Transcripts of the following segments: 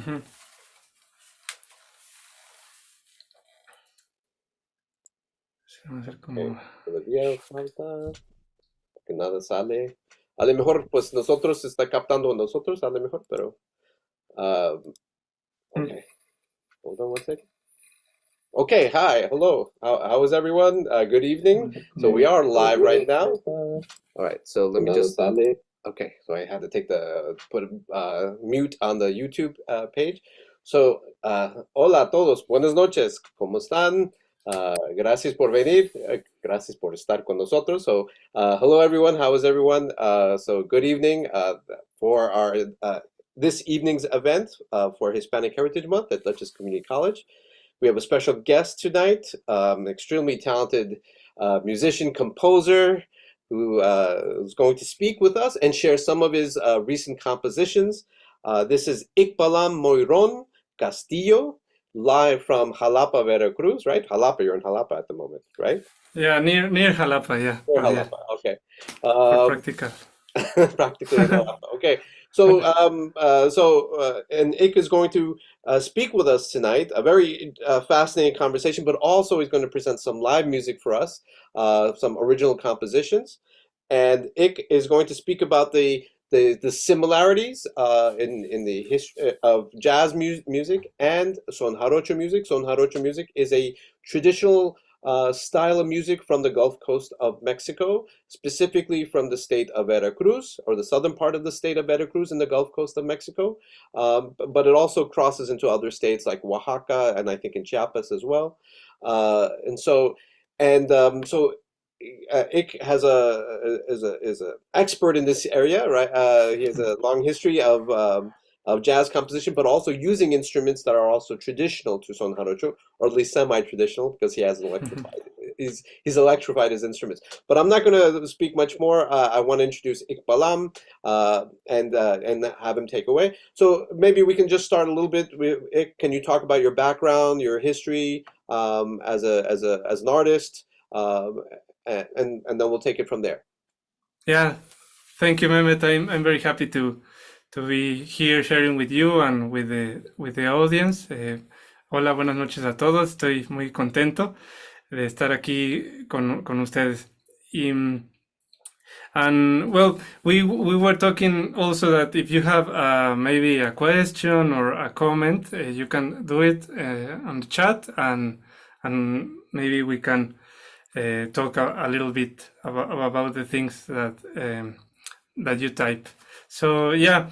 Ujú. Sí, vamos a ver Ok, cómo. todavía falta que nada sale. A lo mejor, pues nosotros está captando a nosotros, a lo mejor, pero. Uh, Mm. okay, hold on one second. Okay, hi, hello. How is everyone? Good evening. Vamos a ver So we cómo. are live right now. All right, so let me just. Sale. Okay, so I had to put mute on the YouTube page. So, hola a todos, buenas noches, ¿cómo están? Gracias por venir, gracias por estar con nosotros. So, hello everyone, how is everyone? So, good evening for our this evening's event for Hispanic Heritage Month at Dutchess Community College. We have a special guest tonight, extremely talented musician, composer, who is going to speak with us and share some of his recent compositions. This is Ik'Balam Moyrón Castillo, live from Jalapa, Veracruz, right? Jalapa, you're in Jalapa at the moment, right? Yeah, near Jalapa, yeah. Or But yeah, Jalapa, okay. for Um, practical. practically in Jalapa. Okay, so and Ik is going to speak with us tonight. A very fascinating conversation, but also he's going to present some live music for us, some original compositions, and Ik is going to speak about the similarities in the history of jazz music and son jarocho music. Son jarocho music is a traditional style of music from the Gulf Coast of Mexico, specifically from the state of Veracruz, or the southern part of the state of Veracruz in the Gulf Coast of Mexico. But it also crosses into other states like Oaxaca and I think in Chiapas as well. And so, so Ik has is a expert in this area, right? He has a long history of jazz composition, but also using instruments that are also traditional to son jarocho, or at least semi-traditional, because he has electrified. He's electrified his instruments. But I'm not going to speak much more. I want to introduce Ik'Balam and have him take away. So maybe we can just start a little bit. Ik, can you talk about your background, your history as an artist? Um, and then we'll take it from there. Yeah, thank you, Mehmet. I'm very happy to be here sharing with you and with the audience. Hola, buenas noches a todos. Estoy muy contento de estar aquí con ustedes. Y, and well, we were talking also that if you have maybe a question or a comment, you can do it on the chat, and maybe we can talk a little bit about the things that you type. So yeah,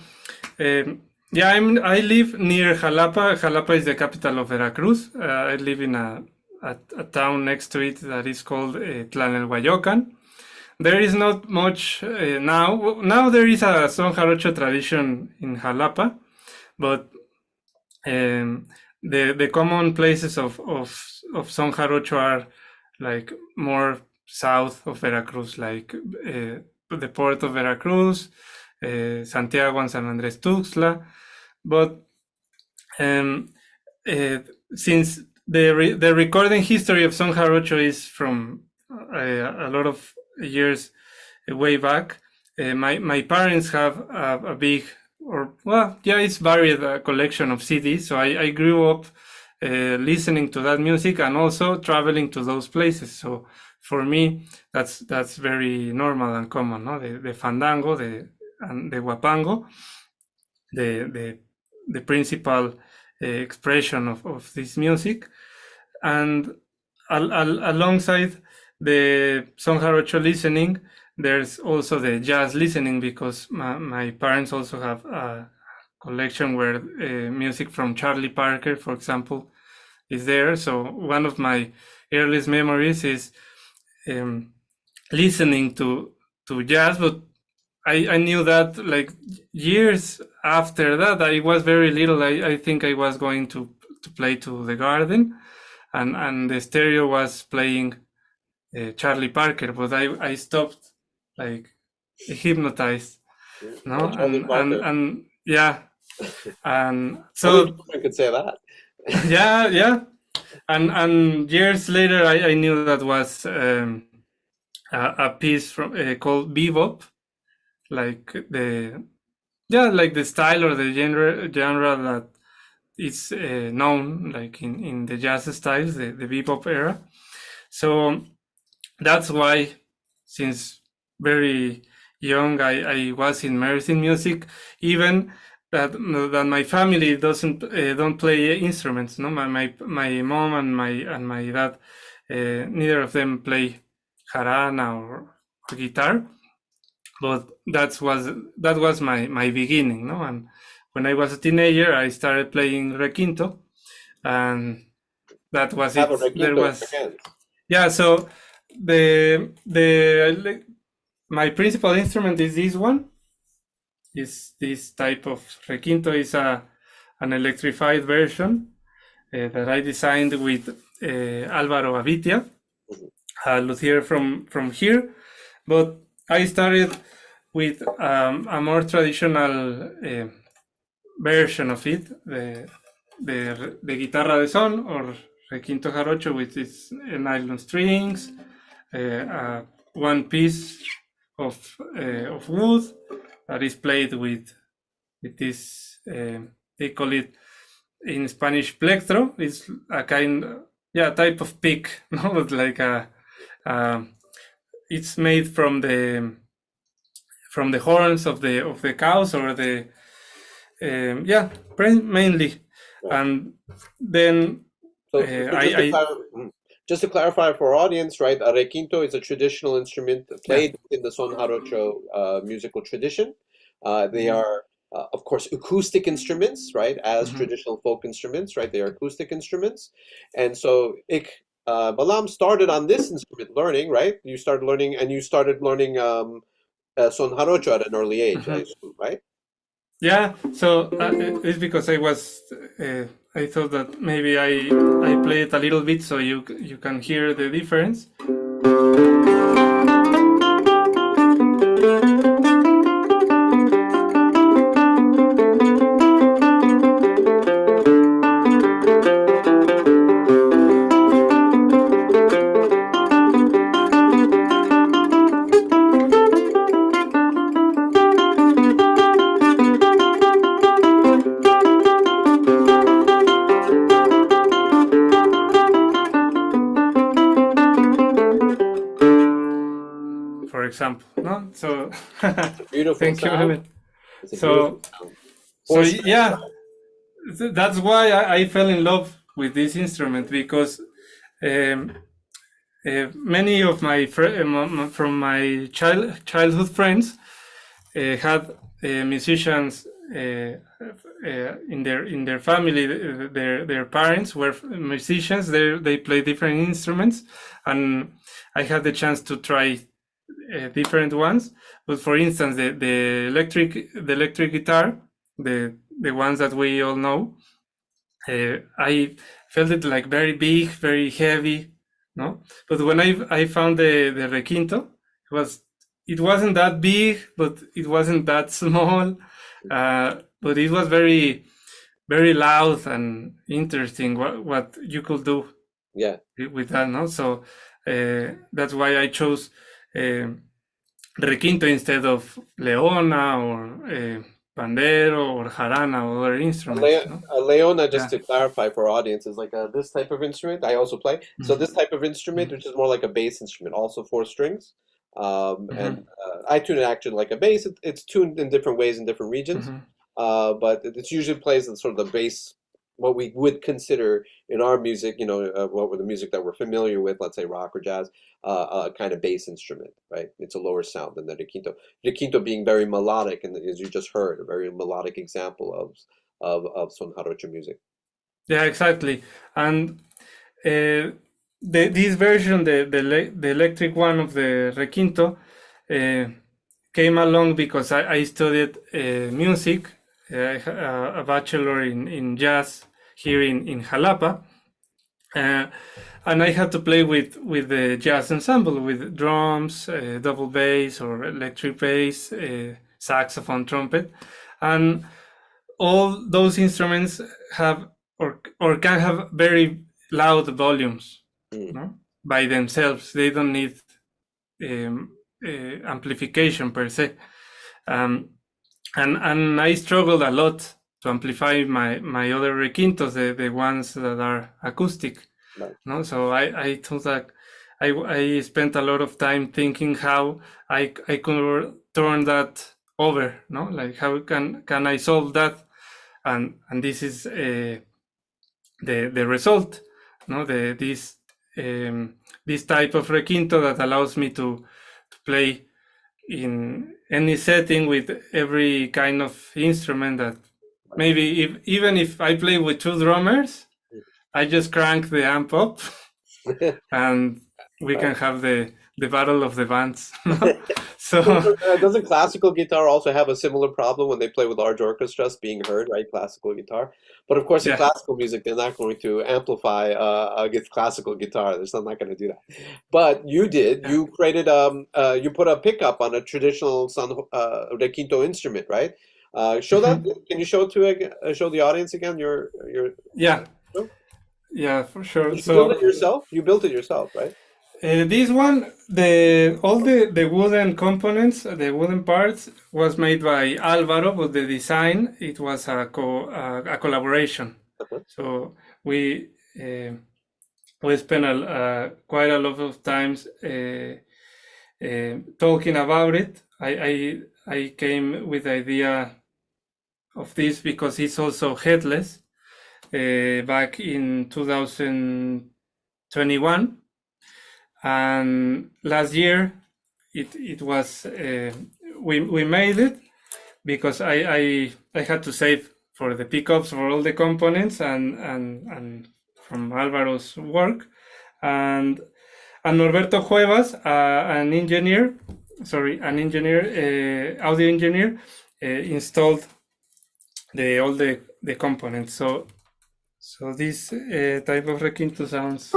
yeah, I live near Jalapa. Jalapa is the capital of Veracruz. I live in a town next to it that is called Tlalnelhuayocan. There is not much now. Now there is a son jarocho tradition in Jalapa, but the common places of son jarocho are like more south of Veracruz, like the port of Veracruz, Santiago and San Andres Tuxtla. But um, uh, since the recording history of son jarocho is from a lot of years way back, my parents have a big, or well, yeah, it's varied collection of CDs. So I grew up listening to that music and also traveling to those places. So for me, that's very normal and common, no? The fandango, and the huapango, the the principal expression of this music, and alongside the son jarocho listening, there's also the jazz listening, because my parents also have a collection where music from Charlie Parker, for example, is there. So one of my earliest memories is um, listening to jazz, but I knew that like years after that. I was very little. I think I was going to play to the garden, and the stereo was playing Charlie Parker, but I stopped like hypnotized, no, Charlie Parker. and yeah, and Only so children could say that. yeah, and years later I knew that was a piece from called bebop, like the, yeah, like the style or the genre it's known like in the jazz styles, the bebop era. So that's why, since very young, I was immersed in music, even that my family doesn't don't play instruments. No, my mom and my dad, neither of them play jarana or guitar. But that was my beginning. No, and when I was a teenager, I started playing requinto, and that was Have a it. There requinto in was, your hands. yeah. So the my principal instrument is this one. Is this type of requinto is an electrified version that I designed with Álvaro Avitia, Mhm. a luthier from here. But I started with a more traditional version of it, the guitarra de son, or requinto jarocho, with its nylon strings, one piece of wood that is played with this. They call it in Spanish plectro. It's a kind, yeah, type of pick, no, like uh, it's made from the horns of the cows or the yeah, mainly, Right. and then So, I just to clarify for our audience, right? A requinto is a traditional instrument yeah. played in the son jarocho musical tradition. They Mhm, are, of course, acoustic instruments, right? As mhm. traditional folk instruments, right? They are acoustic instruments, and so Balam started on this instrument learning, right? You started learning, and you started learning son jarocho at an early age, I Mhm. assume, right? Yeah, so it's because I thought that maybe I play it a little bit so you can hear the difference. For example, no? So It's a beautiful thank you very sound. much. It's a beautiful So sound. so Four strings, yeah, that's why I fell in love with this instrument, because um, many of my from my childhood friends had musicians in their family. Their parents were musicians. They play different instruments, and I had the chance to try different ones. But for instance, the electric guitar, the ones that we all know, I felt it like very big, very heavy, no. But when I found the requinto, it wasn't that big, but it wasn't that small. But it was very loud and interesting. What you could do yeah. with that, no? So that's why I chose requinto instead of leona or pandero or jarana or other instruments, no? A leona, just Yeah. to clarify for our audience, is like this type of instrument. I also play. So Mm-hmm. this type of instrument, which is more like a bass instrument, also four strings. Mm-hmm. And I tune it actually like a bass. It's tuned in different ways in different regions, Mm-hmm. but it usually plays in sort of the bass, what we would consider in our music, what were the music that we're familiar with, let's say rock or jazz, a kind of bass instrument, right? It's a lower sound than the requinto. Requinto being very melodic, and as you just heard, a very melodic example of son jarocho music. Yeah, exactly. And this version, the electric one of the requinto, came along because I studied music. I a bachelor in jazz here in Jalapa, uh, and I had to play with the jazz ensemble with drums, double bass or electric bass, saxophone, trumpet, and all those instruments have or can have very loud volumes, Mm, no? By themselves. They don't need um, amplification per se. Um, and I struggled a lot amplify my other requintos, the ones that are acoustic. Right. No, so I thought that I spent a lot of time thinking how I could turn that over. No, like how can I solve that, and this is the result. No, this type of requinto that allows me to play in any setting with every kind of instrument. That maybe even if I play with two drummers, I just crank the amp up and we Right. can have the battle of the bands. So Doesn't classical guitar also have a similar problem when they play with large orchestras being heard, right? Classical guitar. But of course, in yeah, classical music, they're not going to amplify classical guitar. They're still not going to do that. But you did. yeah. You created you put a pickup on a traditional requinto instrument, right? Show that. Mhm. Can you show it to show the audience again? Your Yeah, oh, yeah, for sure. did you build So it yourself? You built it yourself, right? this one, the all the wooden components, the wooden parts, was made by Alvaro, but the design it was a collaboration. Uh-huh. So we spent quite a lot of times talking about it. I came with the idea of this because it's also headless back in 2021, and last year it was we made it because I had to save for the pickups for all the components and from Alvaro's work, and Norberto Cuevas, an engineer, audio engineer, installed all the components. So this type of requinto sounds.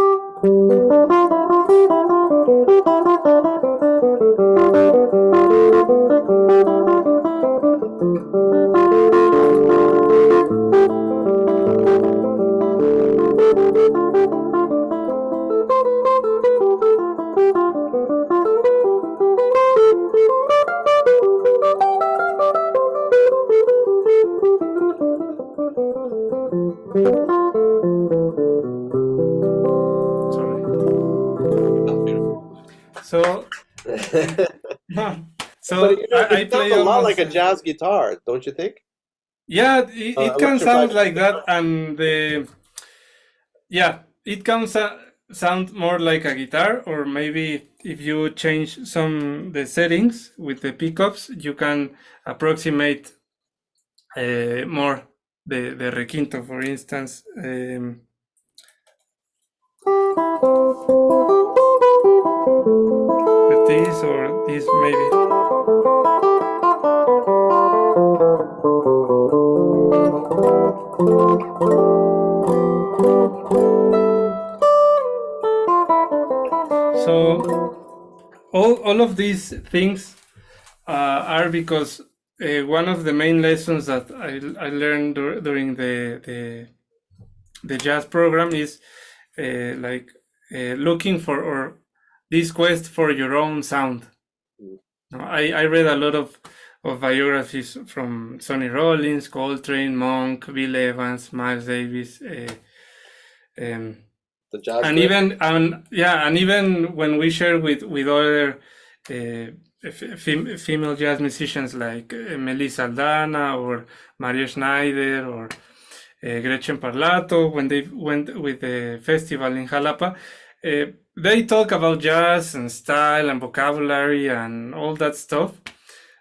Sorry. So But so I it sounds play a lot like almost. a jazz guitar, don't you think? Yeah, it can Electrified sound like that, guitar. and it can sound more like a guitar, or maybe if you change the settings with the pickups, you can approximate more the requinto, for instance. With this or this maybe. So all of these things are because one of the main lessons that I learned during the jazz program is like looking for, or this quest for your own sound. Mm. I read a lot of biographies from Sonny Rollins, Coltrane, Monk, Bill Evans, Miles Davis, The jazz and great. even when we share with other female jazz musicians like Melissa Aldana or Maria Schneider or Gretchen Parlato, when they went with the festival in Jalapa, they talk about jazz and style and vocabulary and all that stuff,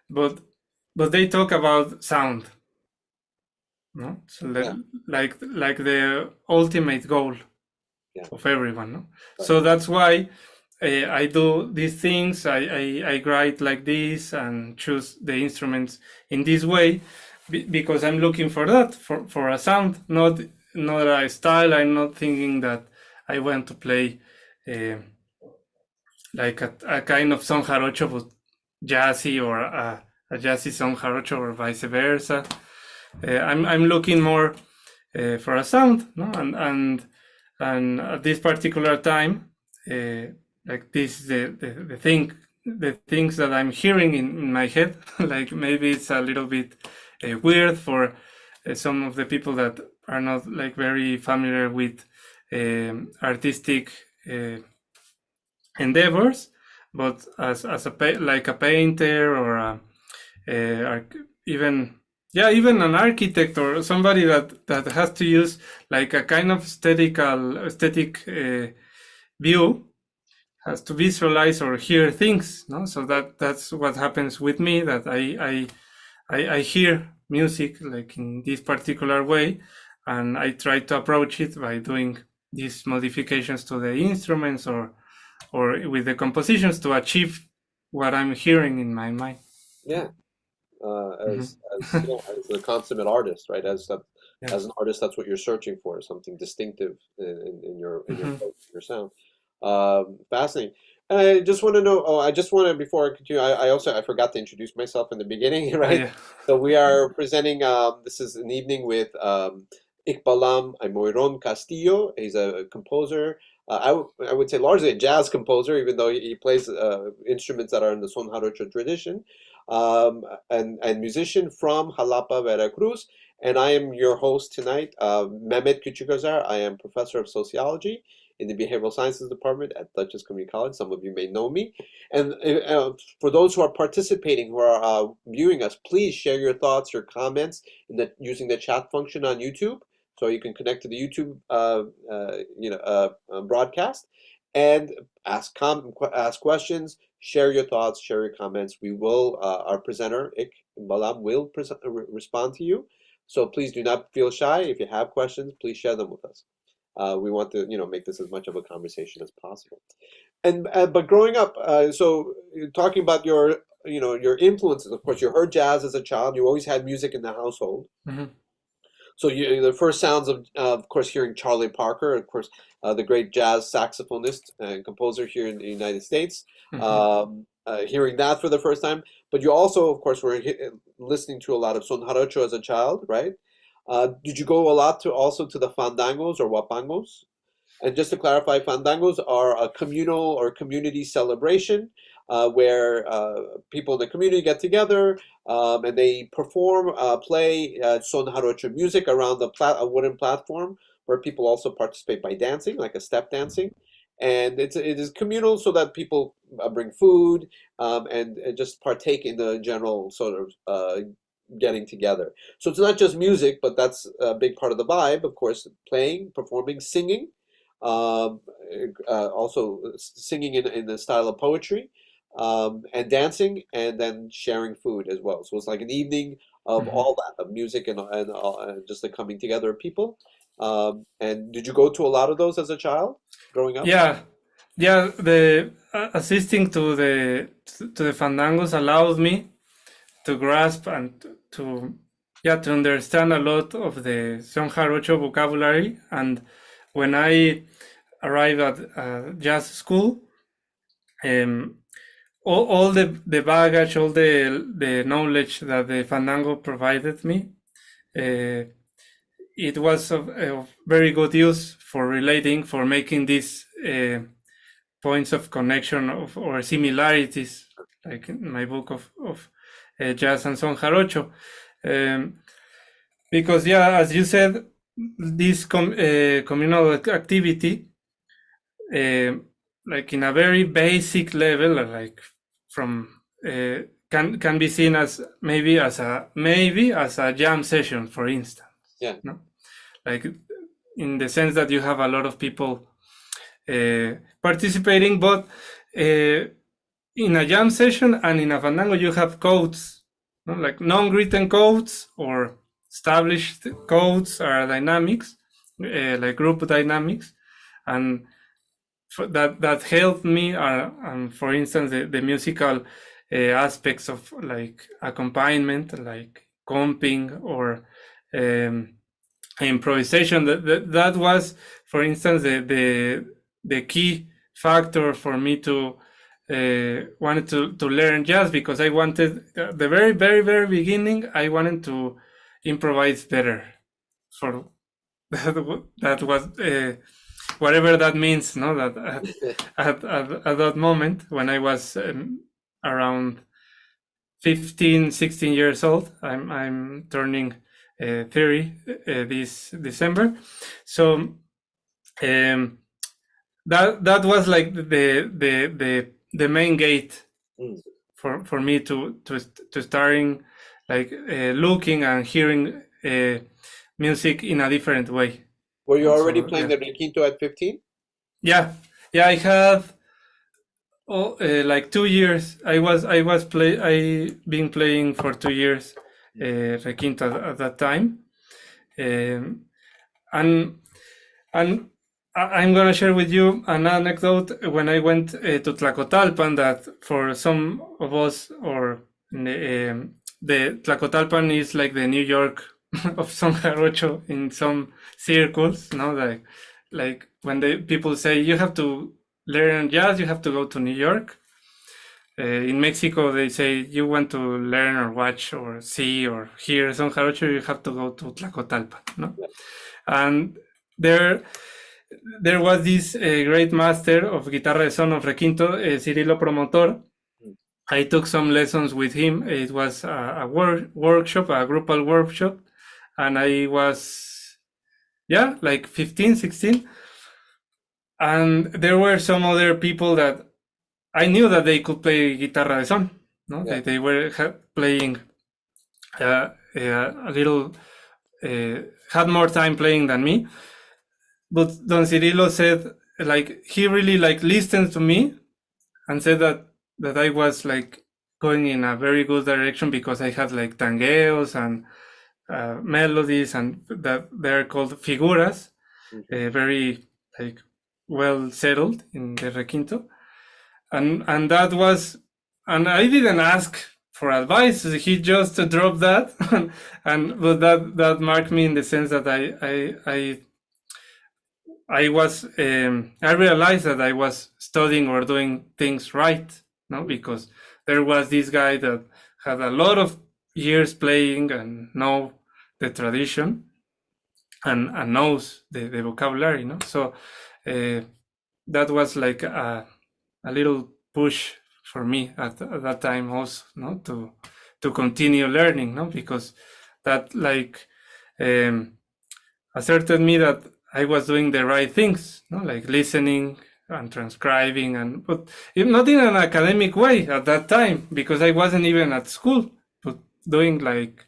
but they talk about sound, no? So Yeah, like the ultimate goal yeah, of everyone, no? right. So that's why I do these things. I write like this and choose the instruments in this way because I'm looking for that, for a sound, not a style. I'm not thinking that I want to play like a kind of song jarocho but jazzy, or a jazzy song jarocho, or vice versa. I'm looking more for a sound, no? And at this particular time, like this the things that I'm hearing in my head, like maybe it's a little bit weird for some of the people that are not like very familiar with artistic endeavors, but as like a painter or even even an architect or somebody that has to use like a kind of aesthetic view, has to visualize or hear things, no? So that's what happens with me, that I hear music like in this particular way, and I try to approach it by doing these modifications to the instruments or with the compositions to achieve what I'm hearing in my mind. Yeah. Mhm. As the consummate artist, right? Yeah. As an artist, that's what you're searching for, something distinctive in your Mhm. voice, your sound. Fascinating. And I just want to know. Oh, I just want to before I continue. I also I forgot to introduce myself in the beginning, right? Yeah. So we are presenting. This is an evening with Ik'Balam Moyrón Castillo. He's a composer. I would say largely a jazz composer, even though he plays instruments that are in the son jarocho tradition, and musician from Jalapa, Veracruz. And I am your host tonight, Mehmet Küçüközer. I am professor of sociology in the behavioral sciences department at Dutchess Community College. Some of you may know me. And for those who are participating, who are viewing us, please share your thoughts, your comments using the chat function on YouTube. So you can connect to the YouTube broadcast and ask questions, share your thoughts, share your comments. We will, our presenter, Ik'Balam, will respond to you. So please do not feel shy. If you have questions, please share them with us. We want to, make this as much of a conversation as possible. And but growing up, so you're talking about your influences. Of course, you heard jazz as a child. You always had music in the household. Mhm. So the first sounds of course, hearing Charlie Parker, of course, the great jazz saxophonist and composer here in the United States, Mhm. hearing that for the first time. But you also, of course, were listening to a lot of son jarocho as a child, right? Did you go a lot to the fandangos or wapangos? And just to clarify, fandangos are a communal or community celebration where people in the community get together and they perform, play son jarocho music around a wooden platform where people also participate by dancing, like a step dancing. And it is communal so that people bring food and just partake in the general sort of getting together. So it's not just music, but that's a big part of the vibe, of course, playing, performing, singing, um, also singing in the style of poetry, and dancing, and then sharing food as well. So it's like an evening of Mhm. all that, of music and just the coming together of people. And did you go to a lot of those as a child growing up? Yeah, yeah. The assisting to the fandangos allows me to grasp and to understand a lot of the son jarocho vocabulary. And when I arrived at jazz school, um, all the baggage, all the knowledge that the fandango provided me, uh, it was of very good use for relating, for making these points of connection or similarities, like in my book of jazz and son jarocho. Um, because as you said, this communal activity, uh, like in a very basic level, like from can be seen as maybe as a jam session, for instance. Yeah. No, like in the sense that you have a lot of people participating, but in a jam session and in a fandango you have codes, no? Like non-written codes or established codes are dynamics, like group dynamics, and that helped me. For instance, the musical aspects of like accompaniment, like comping or um, improvisation. That was, for instance, the key factor for me to wanted to learn jazz, because I wanted the very very very beginning. I wanted to improvise better. For that was whatever that means. No, that at that moment when I was around 15, 16 years old, I'm turning theory this December. So that was like the main gate Mm. for me to starting like looking and hearing music in a different way. Were you already So playing the requinto at 15? yeah, I had like 2 years. I been playing for 2 years requinto at that time, um, and and I'm gonna share with you an anecdote when I went to Tlacotalpan. That for some of us, or the Tlacotalpan is like the New York of some jarocho in some circles. No, like when the people say you have to learn jazz, you have to go to New York. In Mexico, they say you want to learn or watch or see or hear some jarocho, you have to go to Tlacotalpan. No, Yeah. and there was this great master of guitarra de son of requinto, Cirilo Promotor. Mm. I took some lessons with him. It was a workshop, a groupal workshop, and I was, yeah, like 15, 16. And there were some other people that I knew that they could play guitarra de son. No, Yeah. they were playing a little, had more time playing than me. But Don Cirilo said, like, he really like listened to me and said that I was like going in a very good direction because I had like tangueos and melodies, and that they're called figuras, Mhm. very like well settled in the requinto, and that was, and I didn't ask for advice. He just dropped that, and but that marked me in the sense that I was I realized that I was studying or doing things right, no, because there was this guy that had a lot of years playing and know the tradition and knows the vocabulary, no. So that was like a little push for me at that time also, no, to continue learning, no, because that like um, asserted me that I was doing the right things, no? Like listening and transcribing, and but not in an academic way at that time because I wasn't even at school, but doing like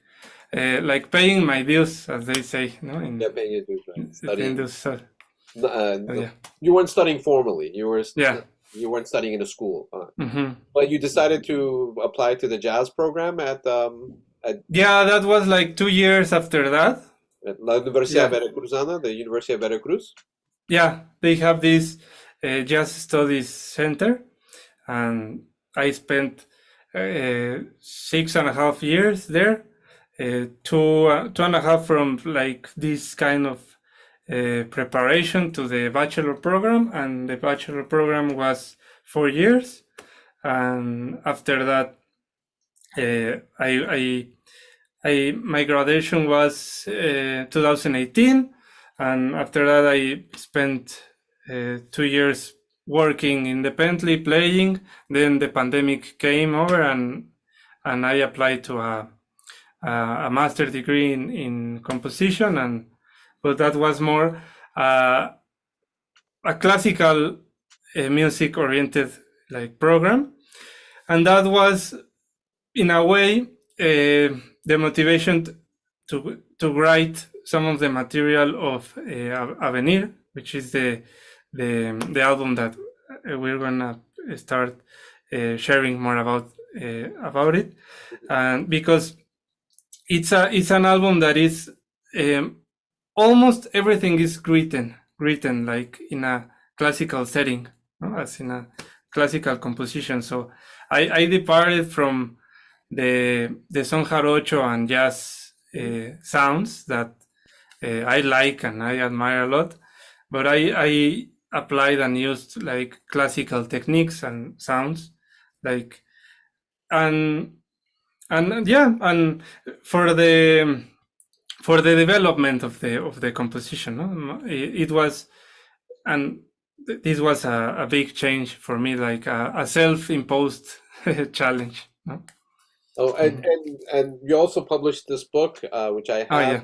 paying my dues, as they say, no, Yeah, paying your dues, right? in Studying. this, No, yeah, you weren't studying formally. yeah. You weren't studying in a school. Hmm. But you decided to apply to the jazz program Yeah, that was like 2 years after that. at La Universidad Yeah, Veracruzana, the University of Veracruz. yeah, they have this jazz studies center, and I spent 6.5 years there. Two and a half from like this kind of preparation to the bachelor program, and the bachelor program was 4 years. And after that, I my graduation was 2018, and after that I spent 2 years working independently playing. Then the pandemic came over, and I applied to a master degree in composition, and but that was more uh, a classical music oriented like program, and that was in a way the motivation to write some of the material of Avenir, which is the album that we're gonna start sharing more about it, and because it's an album that is um, almost everything is written like in a classical setting, no? As in a classical composition. So I departed from the son jarocho and jazz Mhm. sounds that I like and I admire a lot, but I applied and used like classical techniques and sounds, like, and yeah, and for the for the development of the composition, no? It was, and this was a big change for me, like a self-imposed challenge, no? Oh, and you also published this book, which I Oh have, yeah.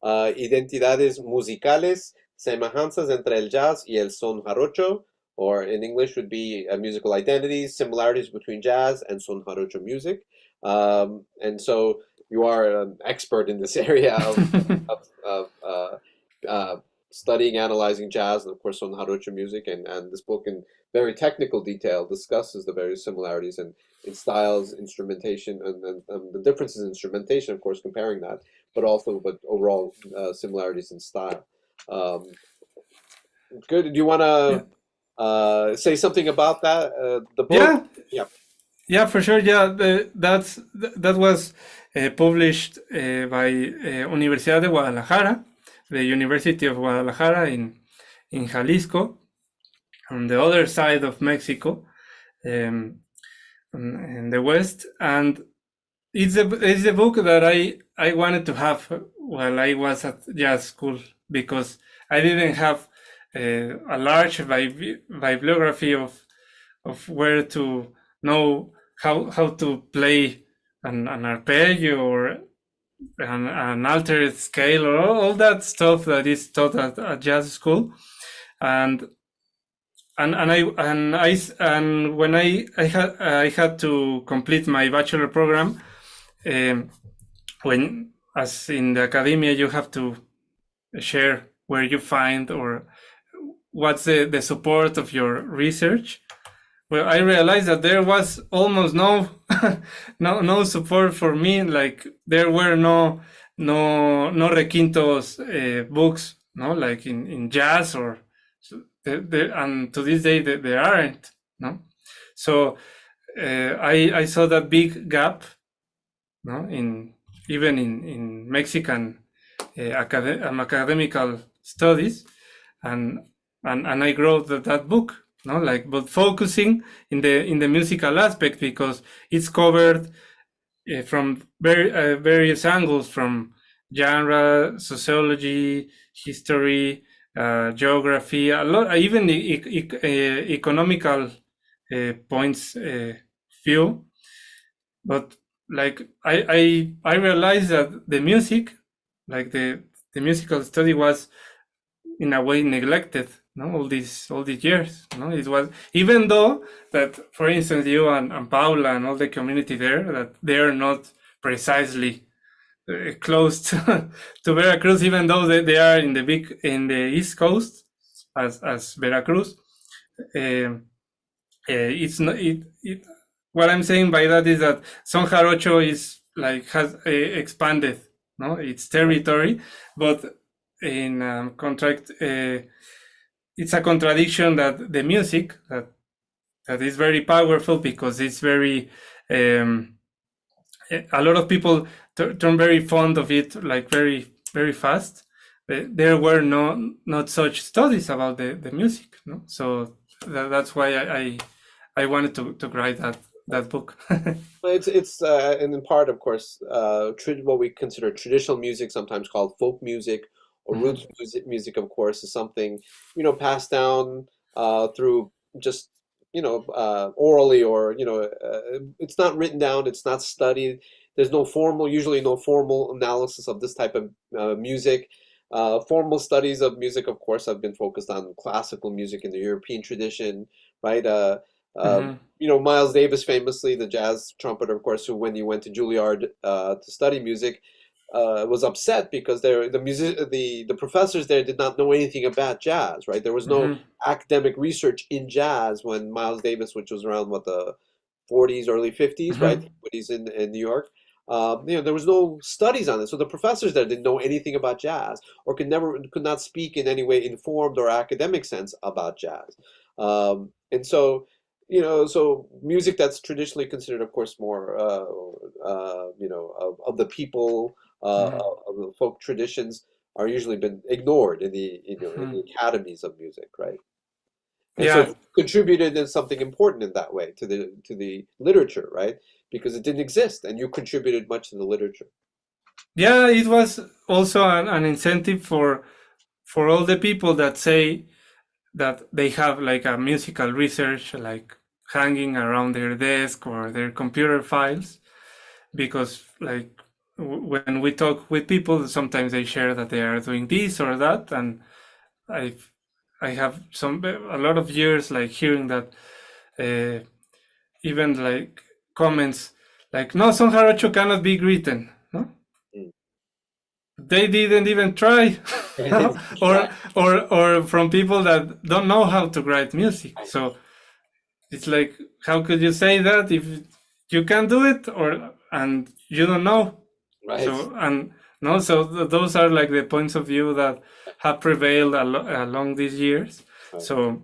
Identidades musicales, semejanzas entre el jazz y el son jarocho, or in English would be musical identities, similarities between jazz and son jarocho music. And so you are an expert in this area of uh, studying, analyzing jazz, and of course son jarocho music. And this book, in very technical detail, discusses the various similarities and in styles, instrumentation, and the differences in instrumentation, of course, comparing that, but overall similarities in style. Um, Good. Do you want Yeah. to say something about that? The book? Yeah. Yeah. Yeah, for sure. Yeah, that was published by Universidad de Guadalajara, the University of Guadalajara in Jalisco, on the other side of Mexico, um, in the west. And it's a book that I wanted to have while I was at jazz school, because I didn't have a large bibliography of where to know how to play an arpeggio or an altered scale, or all that stuff that is taught at jazz school. And and I and I and when I had to complete my bachelor program, um, when, as in the academia, you have to share where you find or what's the support of your research. Well, I realized that there was almost no no support for me. Like there were no requintos books, no, like in jazz, or and to this day there aren't, no. So I saw that big gap, no, in even in Mexican academical studies, and and I wrote that book, no, like, but focusing in the musical aspect, because it's covered from various angles, from genre, sociology, history, geography, a lot, even economical points view. But like I realized that the music, like the musical study, was in a way neglected, no, all these years, no. It was, even though that, for instance, you and Paula and all the community there, that they are not precisely close to Veracruz, even though they are in the east coast, as Veracruz. um, it's not it What I'm saying by that is that Son Jarocho is like has expanded, no, its territory, but in contract, it's a contradiction that the music that is very powerful, because it's very um, a lot of people turn very fond of it, like very fast. There were not such studies about the music, no. So that's why I wanted to write that book. Well, it's and in part, of course, what we consider traditional music, sometimes called folk music or roots Mhm, music, of course, is something, passed down through just, orally, or, it's not written down, it's not studied. There's usually no formal analysis of this type of music. Formal studies of music, of course, have been focused on classical music in the European tradition, right? Uh, mhm, Miles Davis, famously, the jazz trumpeter, of course, who, when he went to Juilliard to study music, was upset because the professors there did not know anything about jazz. Right, there was no mhm, academic research in jazz when Miles Davis, which was around what, the 40s, early 50s, right, mhm, when he's in New York. There was no studies on it, so the professors there didn't know anything about jazz, or could not speak in any way informed or academic sense about jazz. And so, so music that's traditionally considered, of course, more, of the people, mhm. of the folk traditions, are usually been ignored in in the Mhm. academies of music, right? And so Yeah, it contributed in something important in that way to the literature, right? Because it didn't exist, and you contributed much to the literature. yeah. It was also an incentive for all the people that say that they have like a musical research, like hanging around their desk or their computer files, because like when we talk with people, sometimes they share that they are doing this or that, and I I have a lot of years like hearing that, even like comments like, no, son jarocho cannot be written, no, Mm. they didn't even try. Right. Or from people that don't know how to write music. So it's like, how could you say that if you can do it, or and you don't know? Right. So, and no, so those are like the points of view that have prevailed along these years. Right. So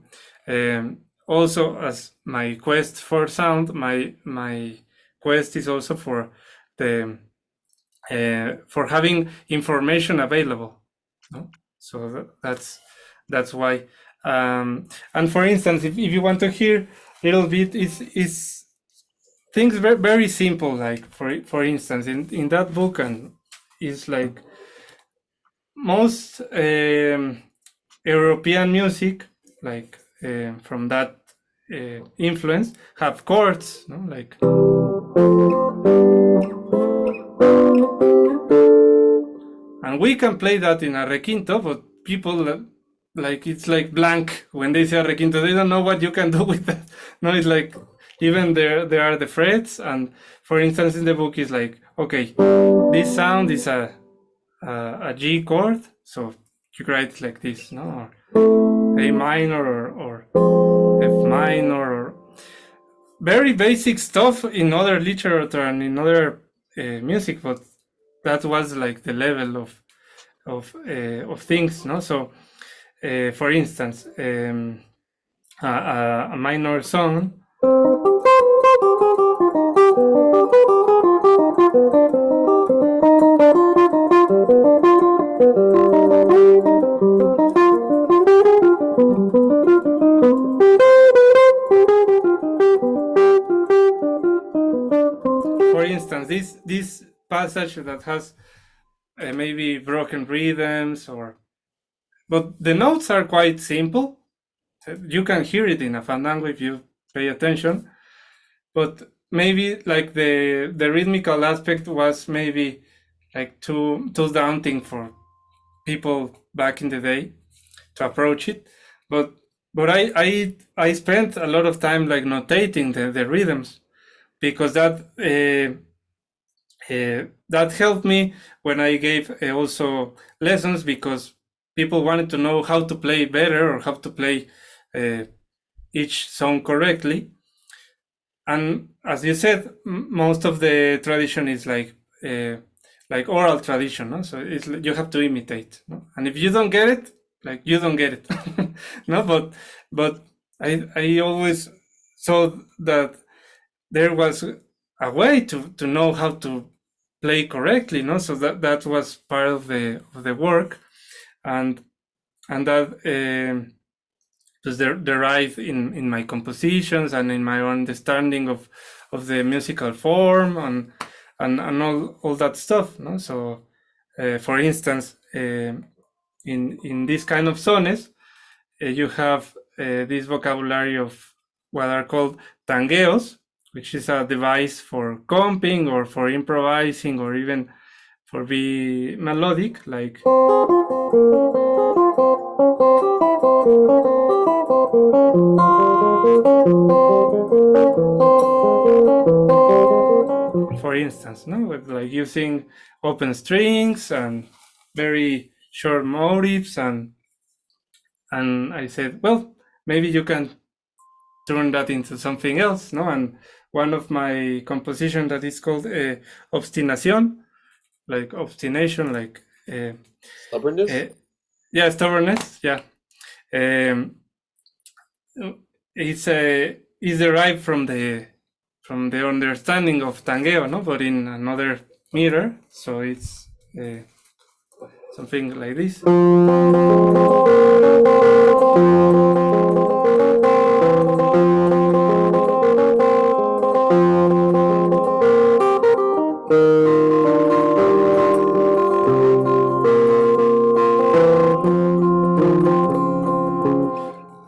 also, as my quest for sound, my quest is also for the for having information available, no? So that's why. And for instance, if you want to hear a little bit, is things very, very simple. Like for instance, in that book, and it's like most European music, like from that influence, have chords, no? Like, and we can play that in a requinto, but people like, it's like blank when they say a requinto. They don't know what you can do with that. No, it's like, even there are the frets, and for instance, in the book is like, okay, this sound is a G chord, so you write it like this, no, or A minor, or F minor, or very basic stuff in other literature and in other music, but that was like the level of things, no. So for instance, a minor song, for instance, this passage that has maybe broken rhythms, or, but the notes are quite simple. You can hear it in a fandango if you pay attention, but maybe like the rhythmical aspect was maybe like too daunting for people back in the day to approach it. But I spent a lot of time like notating the rhythms, because that helped me when I gave also lessons, because people wanted to know how to play better, or how to play each song correctly. And as you said, most of the tradition is like oral tradition, no? So it's, you have to imitate, no? And if you don't get it, like, you don't get it. No, but I always saw that there was a way to know how to play correctly, no? So that was part of the work, and that was derived in my compositions and in my understanding of the musical form, and all that stuff, no? So for instance, in this kind of sones, you have this vocabulary of what are called tangueos, which is a device for comping, or for improvising, or even for be melodic, like, for instance, no, with like using open strings and very short motives, and I said, well, maybe you can turn that into something else, no? And one of my composition that is called obstinación, like obstination, like Stubbornness. yeah, stubbornness, yeah. It's is derived from the understanding of tangueo, no? But in another meter, so it's something like this.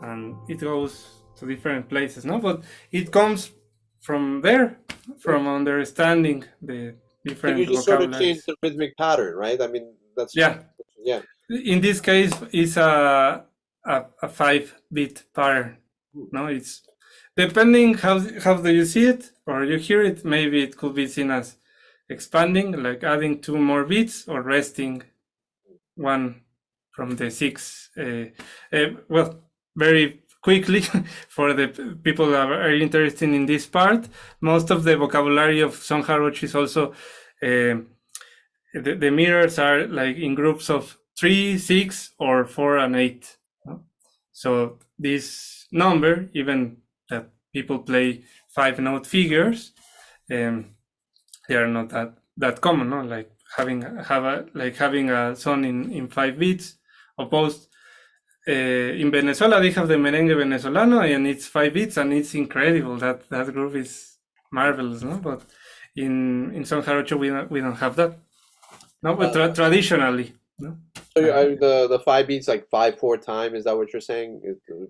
And it goes to different places, no? But it comes from there, from understanding the So different you just sort of change vocabularies. the rhythmic pattern, right? I mean, that's Yeah, yeah. in this case, it's a 5-beat pattern. No, it's depending how do you see it or you hear it. Maybe it could be seen as expanding, like adding 2 more beats, or resting one from the 6. Well, very quickly for the people that are interested in this part, most of the vocabulary of Son Jarocho is also the meters are like in groups of 3, 6, or 4 and 8. So this number, even that people play 5-note figures, um, they are not that common, no? Like having a song in 5 beats. Opposed in Venezuela, they have the merengue venezolano, and it's 5 beats, and it's incredible. That group is marvelous, no? But in Son Jarocho, we don't have that. No, but traditionally, no. So the 5 beats like 5/4 time. Is that what you're saying?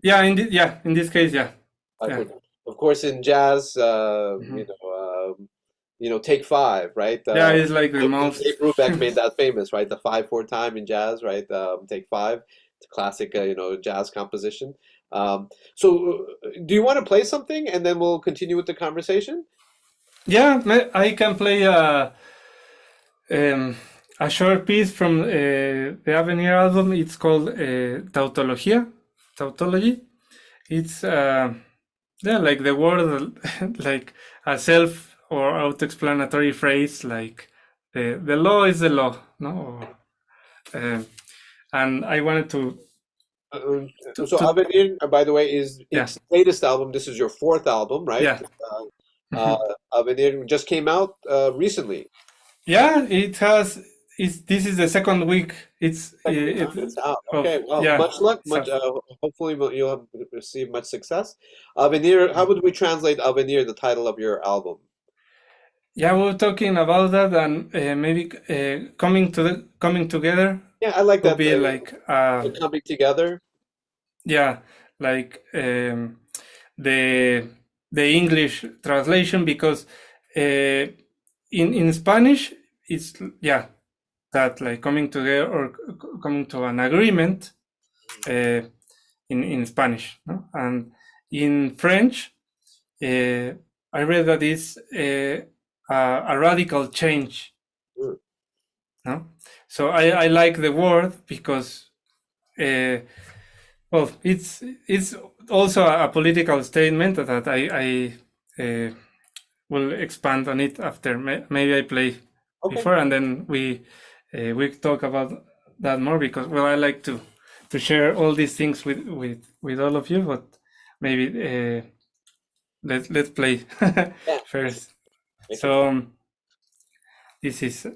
Yeah, in this case, yeah, Five yeah. four time. Of course, in jazz, Mhm. take five, right? Yeah, it's like the Dave most. Brubeck made that famous, right? The 5/4 time in jazz, right? Take five. It's a classic, jazz composition. So, do you want to play something, and then we'll continue with the conversation? Yeah, I can play um, a short piece from the Avenir album. It's called Tautology. It's yeah, like the word, like a self or auto-explanatory phrase, like the law is the law, no? Uh, and I wanted So, to Avenir, by the way, is yeah, Ike's latest album. This is your fourth album, right? yeah. Avenir just came out recently. Yeah, it has. This is the second week. Second time it's out. Of Okay, well, yeah. much luck. So Hopefully, you'll have receive much success. Avenir, how would we translate Avenir, the title of your album? yeah, we were talking about that, and maybe coming together Yeah, I like could that. be like Coming together. yeah, like the English translation, because in Spanish it's yeah, that like coming together or coming to an agreement in Spanish, no? And in French, I read that it's a radical change, Mm. no? So I like the word because well, it's also a political statement that I will expand on it after. Maybe I play Okay. before, and then we talk about that more, because well, I like to share all these things with all of you, but maybe let's play Yeah. first. Thank you. So this is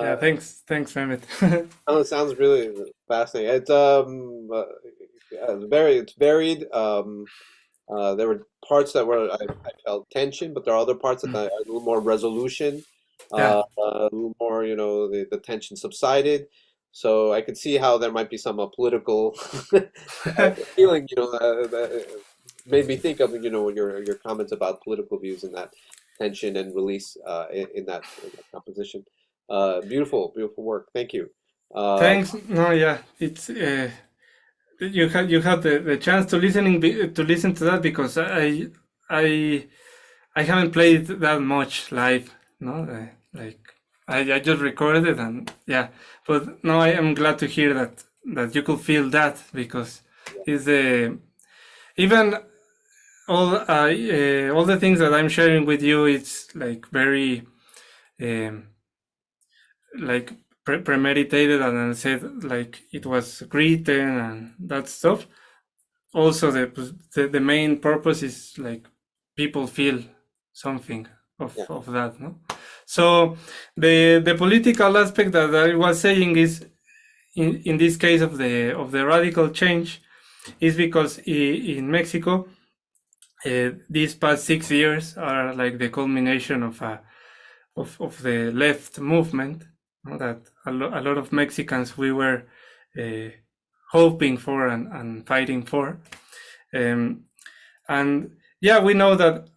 Yeah, Uh, thanks, Mehmet. oh, it sounds really fascinating. It's varied. There were parts that were I felt tension, but there are other parts that are a little more resolution, Yeah. a little more, the tension subsided. So I could see how there might be some political feeling, that made me think of, your comments about political views and that tension and release in that composition. Beautiful work. Thank you. Uh, Thanks. No, yeah, it's you had the chance to listen to that because I I haven't played that much live. No, like I just recorded it and yeah, but no, I am glad to hear that you could feel that because it's the even all the things that I'm sharing with you. It's like very um, like premeditated and I said like it was written and that stuff. Also, the main purpose is like people feel something yeah, of that, no? So the political aspect that I was saying is in this case of the radical change is because in Mexico these past 6 years are like the culmination of the left movement, you know, that a lot of Mexicans we were uh, hoping for and fighting for. Um, and yeah, we know that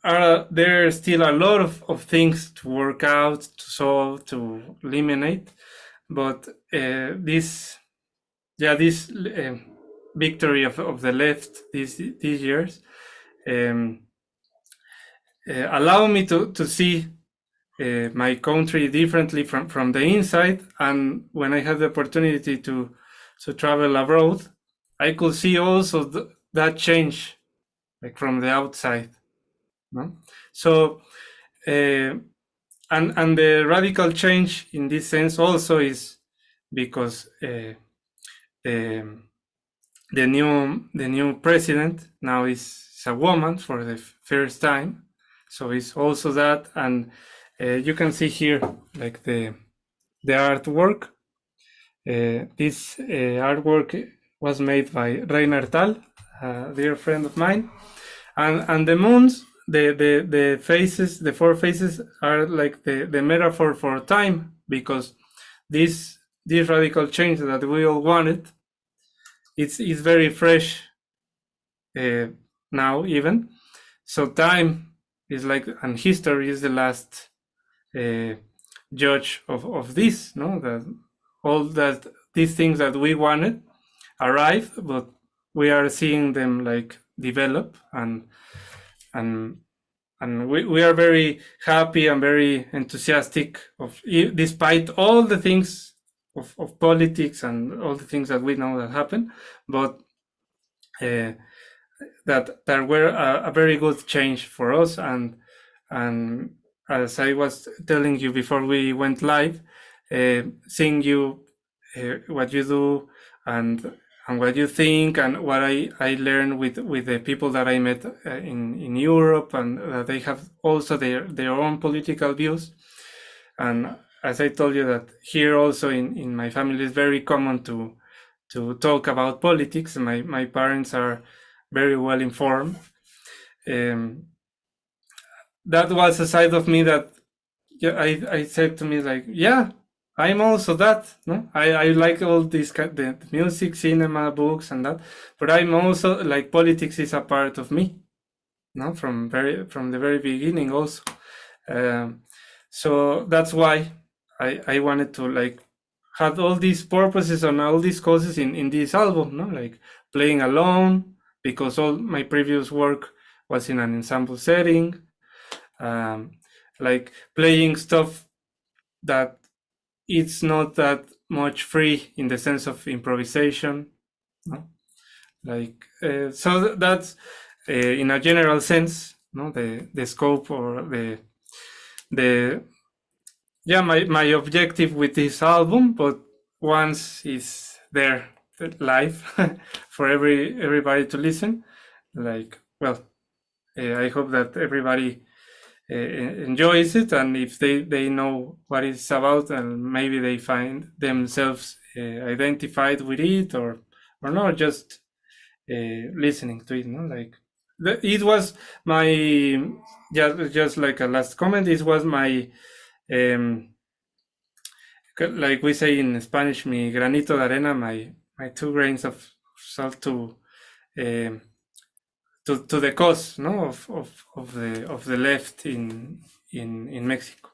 there are still a lot of things to work out, to solve, to eliminate. But this victory of the left these years um, allow me to see my country differently from the inside. And when I had the opportunity to travel abroad, I could see also that change like from the outside. No? So uh, and the radical change in this sense also is because the the new president now is a woman for the first time, so it's also that. And you can see here like the artwork. This artwork was made by Reiner Tal, a dear friend of mine, and the moons, the faces, the four faces are like the metaphor for time, because this this radical change that we all wanted, it's very fresh uh, now even. So time is like, and history is the last uh, judge of this, no, that all that these things that we wanted arrive, but we are seeing them like develop, and we are very happy and very enthusiastic of, despite all the things of politics and all the things that we know that happen. But uh, that there were a very good change for us. And as I was telling you before we went live, seeing you what you do, and what you think, and what I learned with the people that I met in Europe, and they have also their own political views. And as I told you, that here also in my family is very common to talk about politics. My parents are very well informed. Um, that was a side of me that, yeah, I said to me like, yeah, I'm also that. No, I like all this the music, cinema, books, and that, but I'm also like politics is a part of me. No, from the very beginning also. Um, so that's why I wanted to like had all these purposes and all these causes in this album, no, like playing alone, because all my previous work was in an ensemble setting, um, like playing stuff that it's not that much free in the sense of improvisation, no? Like so that's in a general sense, no, the scope or the yeah, my objective with this album. But once it's there live for everybody to listen, like, well, I hope that everybody enjoys it, and if they know what it's about, and maybe they find themselves identified with it, or not, just listening to it. No, like it was my, just like a last comment. It was my, um, like we say in Spanish, mi granito de arena, my 2 grains of salt um, to the cause, no, of the left in Mexico,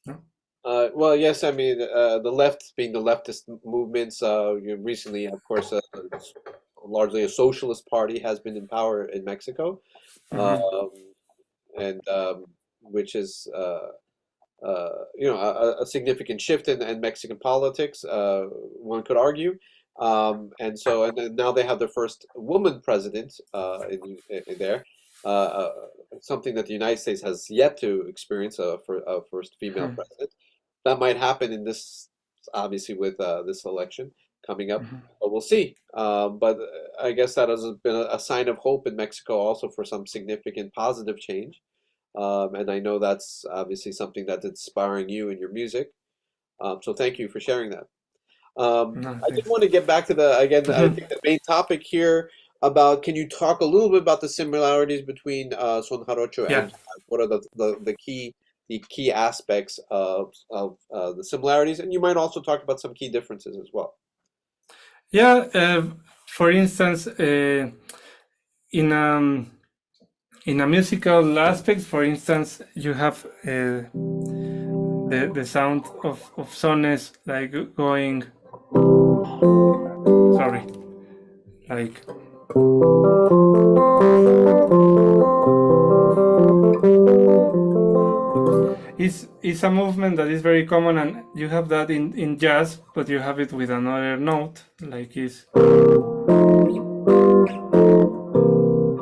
no. Well, yes, I mean, the left being the leftist movements, recently, of course, largely a socialist party has been in power in Mexico, Mm-hmm. um, and which is a significant shift in Mexican politics, one could argue. And so, and then now they have their first woman president in there, something that the United States has yet to experience, for a first female Mm-hmm. president. That might happen in this, obviously, with this election coming up, Mm-hmm. but we'll see. But I guess that has been a sign of hope in Mexico also for some significant positive change. And I know that's obviously something that's inspiring you in your music. So thank you for sharing that. No, I did thanks. want to get back to again, I Mm-hmm. think the main topic here about, can you talk a little bit about the similarities between son jarocho Yeah, and jazz? What are the key aspects of the similarities? And you might also talk about some key differences as well. yeah. For instance, in in a musical aspect, for instance, you have the sound of sones like going. Sorry, like it's a movement that is very common, and you have that in jazz, but you have it with another note, like is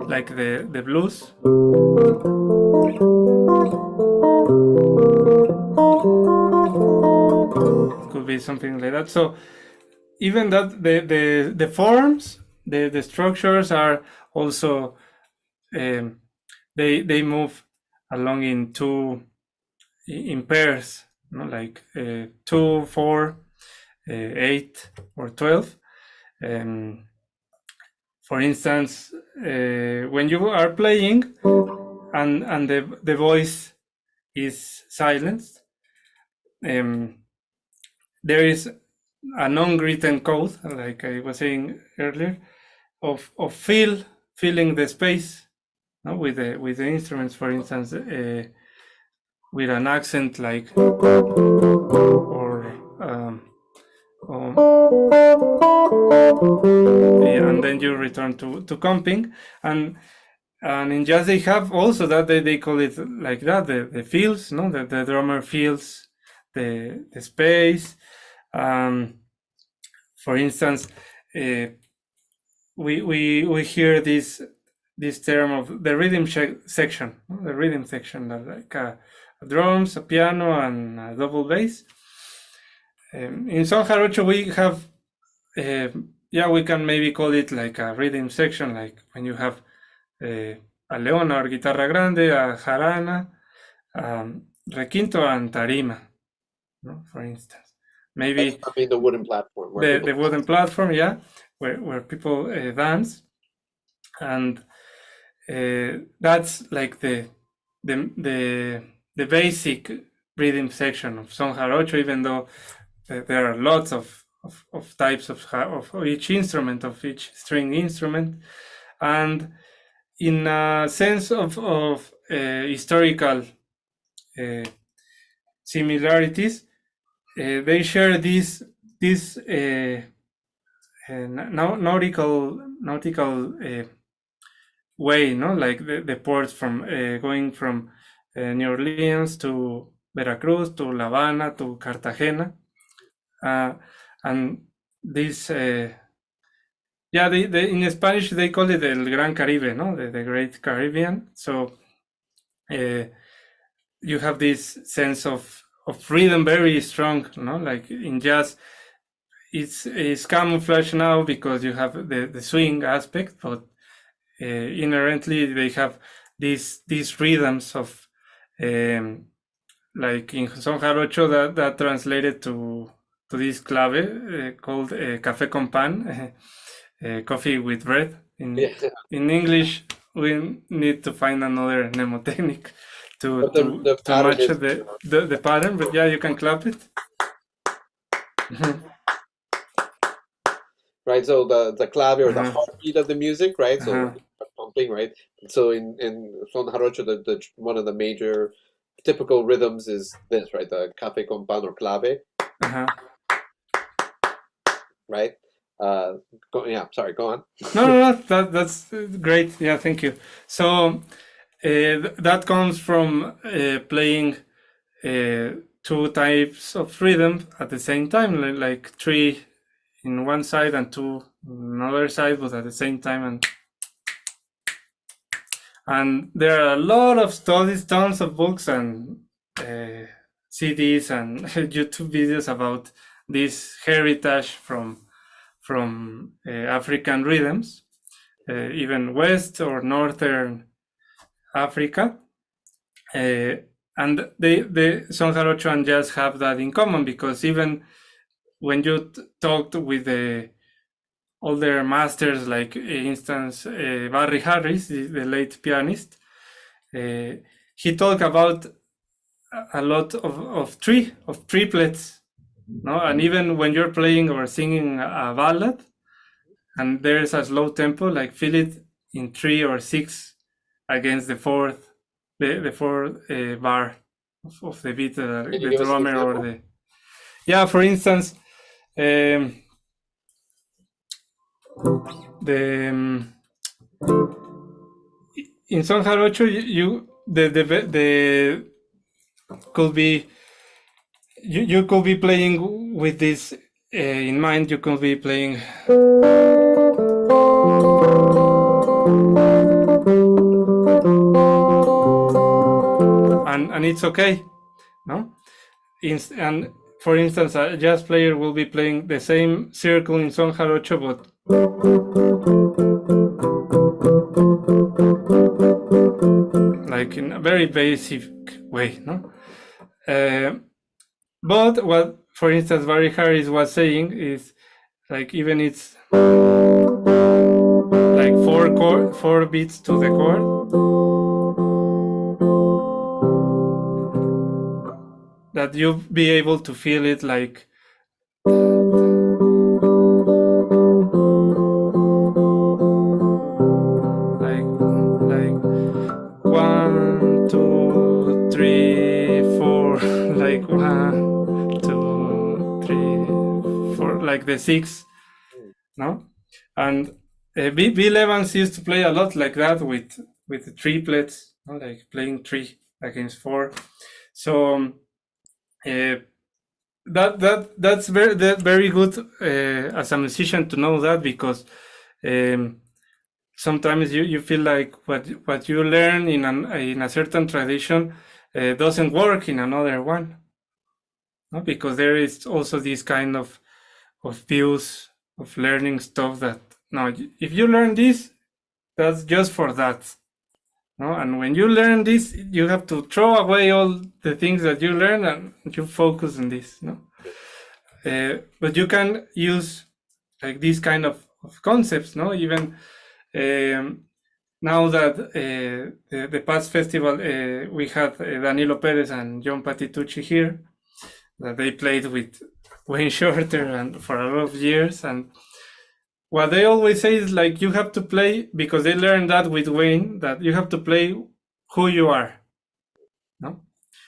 like the blues. It could be something like that. So even that the forms, the structures are also, um, they move along in in pairs, no? Like 2, 4, 8, or 12. Um, for instance, when you are playing and the voice is silenced, um, there is a non-written code, like I was saying earlier, of filling the space, no? With the instruments, for instance, with an accent like, or and then you return to comping, and in jazz they have also that they call it like that, the fills, no, the drummer fills the space. um for instance, uh, we hear this term of the rhythm section, no? The rhythm section, that like a drums, a piano, and a double bass. In son jarocho we have, yeah, we can maybe call it like a rhythm section, like when you have a leona or guitarra grande, a jarana, requinto, and tarima, no? For instance, That's, maybe I mean, the wooden platform where people the wooden platform, yeah, where people dance, and that's like the the the basic rhythm section of son jarocho, even though there are lots of types of each instrument, of each string instrument. And in a sense of historical uh, similarities, they share this nautical way, no, like the ports from going from New Orleans to Veracruz to La Habana to Cartagena, uh, and this yeah, in Spanish they call it el Gran Caribe, no, the Great Caribbean. So uh, you have this sense of rhythm very strong, no, like in jazz it's camouflage now because you have the swing aspect, but inherently they have these rhythms of Like in son jarocho, that translated to this clave called café con pan, coffee with bread. Yeah. In English, we need to find another mnemotechnic to But the to pattern match is the pattern. But yeah, you can clap it. right. So the clave or the Uh-huh. heartbeat of the music, right? So Uh-huh. when you start pumping, right? So in son jarocho, the one of the major typical rhythms is this, right? The café con pan or clave, Uh-huh. right? Yeah, sorry, go on. No, that's great. Yeah, thank you. So that comes from playing two types of rhythm at the same time, like three in one side and two on another side, but at the same time. And there are a lot of studies, tons of books and CDs and YouTube videos about this heritage from African rhythms, even West or Northern Africa. And the son jarocho and jazz have that in common, because even when you talked with the older masters, like instance Barry Harris, the late pianist, he talked about a lot of triplets, no? And even when you're playing or singing a ballad and there's a slow tempo, like feel it in 3 or 6 against the fourth bar of the beat, Can you the give us an drummer or example? the, yeah, for instance, um, the in son jarocho, you the could be, you could be playing with this in mind. You could be playing, and it's okay, no? And for instance, a jazz player will be playing the same circle in son jarocho, but like in a very basic way, no? But what, for instance, Barry Harris was saying is, like, even it's like four beats to the chord, that you be able to feel it like like 1, 2, 3, 4, like 1, 2, 3, 4, like the six, no? And Bill Evans used to play a lot like that with the triplets, no? Like playing 3 against 4. So that's very good as a musician to know that, because sometimes you feel like what you learn in a certain tradition doesn't work in another one, no? Because there is also this kind of views of learning stuff that, no, if you learn this, that's just for that, no? And when you learn this, you have to throw away all the things that you learn and you focus on this, no? But you can use like these kind of concepts, no? Even now that the past festival, we had Danilo Perez and John Patitucci here, that they played with Wayne Shorter and for a lot of years. And what they always say is, like, you have to play, because they learned that with Wayne, that you have to play who you are, no?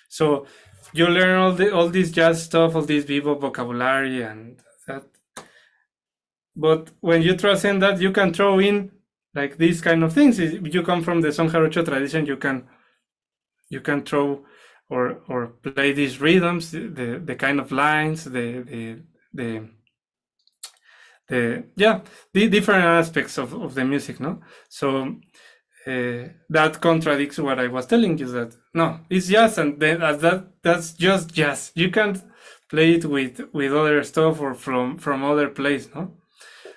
So you learn all this jazz stuff, all this bebop vocabulary and that, but when you transcend that, you can throw in like these kind of things. If you come from the son jarocho tradition, you can throw or play these rhythms, the kind of lines, the yeah, the different aspects of the music, no? So that contradicts what I was telling you, that no, it's jazz, and then that's just jazz. You can't play it with other stuff or from other place, no?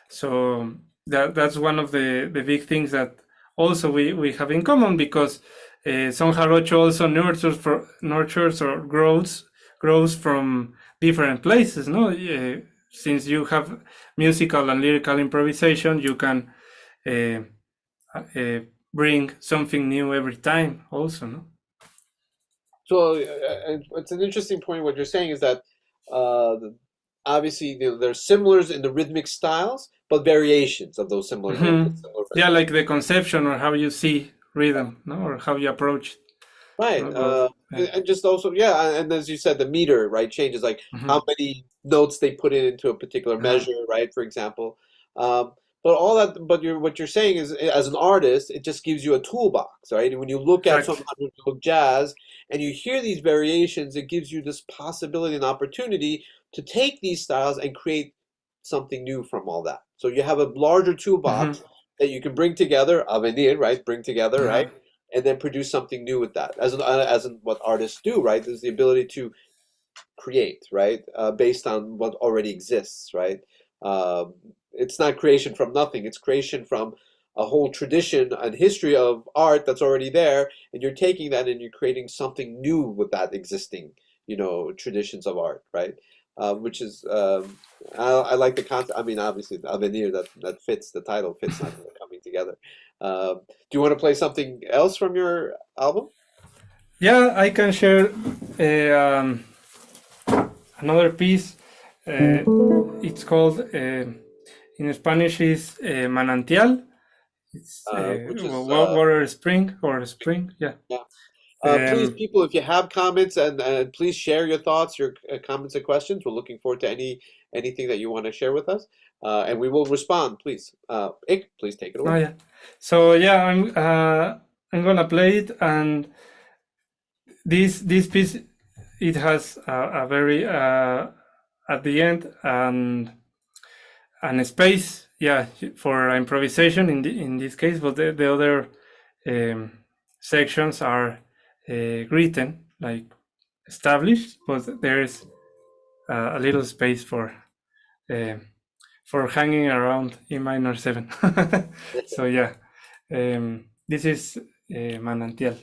So that's one of the big things that also we have in common, because Son jarocho also nurtures or grows from different places. No, since you have musical and lyrical improvisation, you can uh, bring something new every time. Also, no. So it's an interesting point. What you're saying is that uh, obviously there's similars in the rhythmic styles, but variations of those similars within similar Yeah, variations. like the conception or how you see rhythm, no, or how you approach it, Right. no, both. Yeah. And just also, yeah, and as you said, the meter, right, changes like how many notes they put in into a particular Uh-huh. measure, right, for example. Um, but all that, but what you're saying is, as an artist, it just gives you a toolbox, right? And when you look at some Exactly. look jazz and you hear these variations, it gives you this possibility and opportunity to take these styles and create something new from all that. So you have a larger toolbox that you can bring together, Avenir, right? Bring together, right? Uh-huh. And then produce something new with that. As in what artists do, right? There's the ability to create, right? Based on what already exists, right? It's not creation from nothing. It's creation from a whole tradition and history of art that's already there, and you're taking that and you're creating something new with that existing, traditions of art, right? Which is, I like the concept. I mean, obviously, the Avenir that fits the title fits nicely coming together. Do you want to play something else from your album? Yeah, I can share another piece. It's called in Spanish is manantial. It's Which is water spring or spring. Yeah. yeah. Please, Um, people, if you have comments and please share your thoughts, your comments and questions. We're looking forward to anything that you want to share with us, and we will respond. Please, Ik, please take it oh away. yeah. So yeah, I'm gonna play it, and this piece it has a very at the end and a space, yeah, for improvisation in this case, but the other um, sections are written like established, but there's a little space uh, for hanging around E minor 7. So yeah, this is manantial.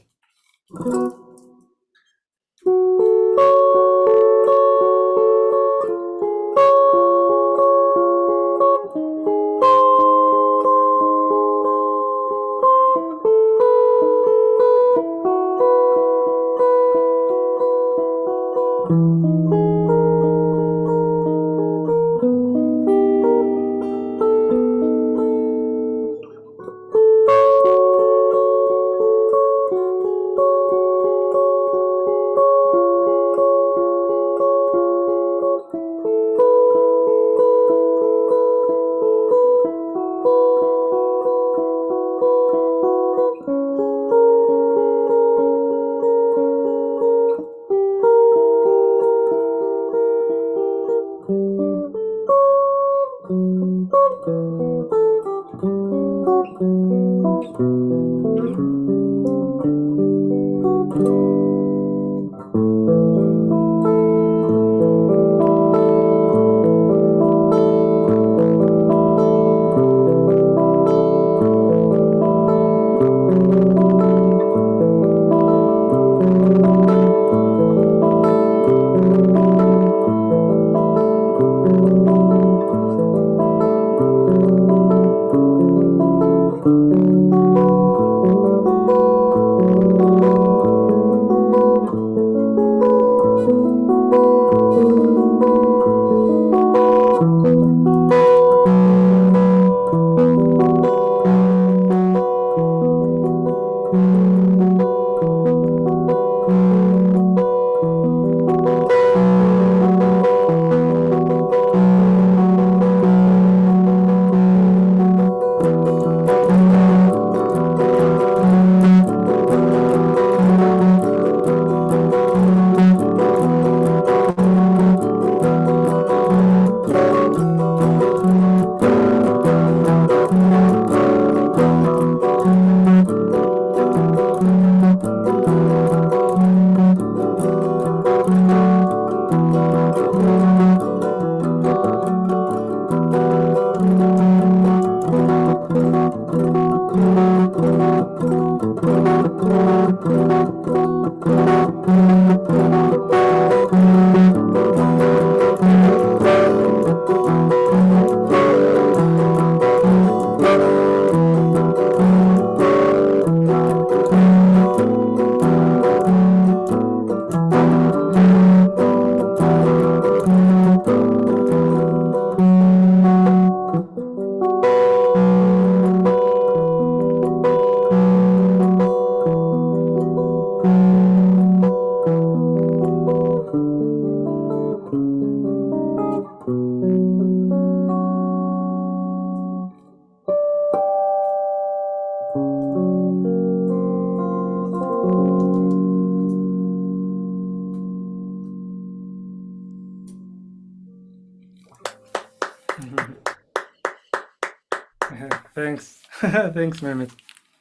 Thanks. Thanks, Mehmet.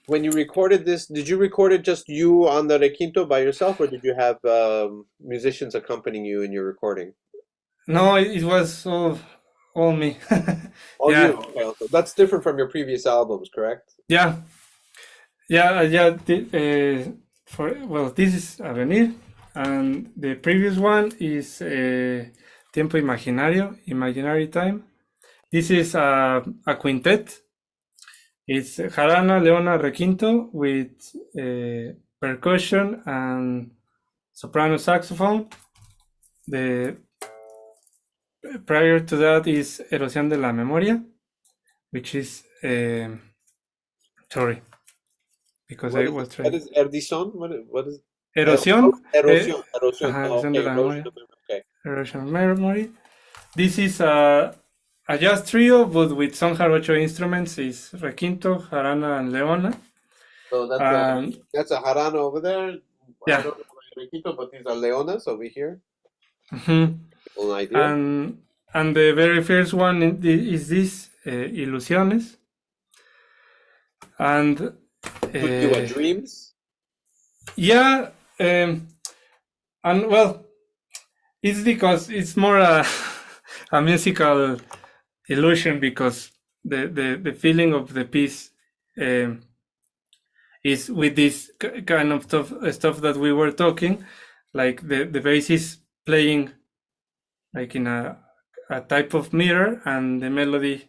When you recorded this, did you record it just you on the requinto by yourself, or did you have musicians accompanying you in your recording? No, it was all me. All you. Yeah, Okay, also. That's different from your previous albums, correct? yeah, yeah. This is Avenir, and the previous one is Tiempo Imaginario, Imaginary Time. This is a quintet. It's jarana, leona, requinto with percussion and soprano saxophone. The prior to that is Erosión de la Memoria, which is sorry, because I was What trying. is Erdison? What is Erosión, erosion? Erosion. ajá, Oh, Erosión de okay, la erosion Memoria, of memory. Okay. Erosion Memory. This is a jazz trio, but with some jarocho instruments. Is requinto, jarana, and leona. So Um, that's a jarana over there. I yeah, don't know about requinto, but these are leonas over here. mhm. An idea. and the very first one is this Ilusiones, and Could be what dreams? yeah, and well, it's because it's more a musical illusion because the feeling of the piece um, is with this kind of stuff that we were talking, like the bass is playing like in a type of mirror, and the melody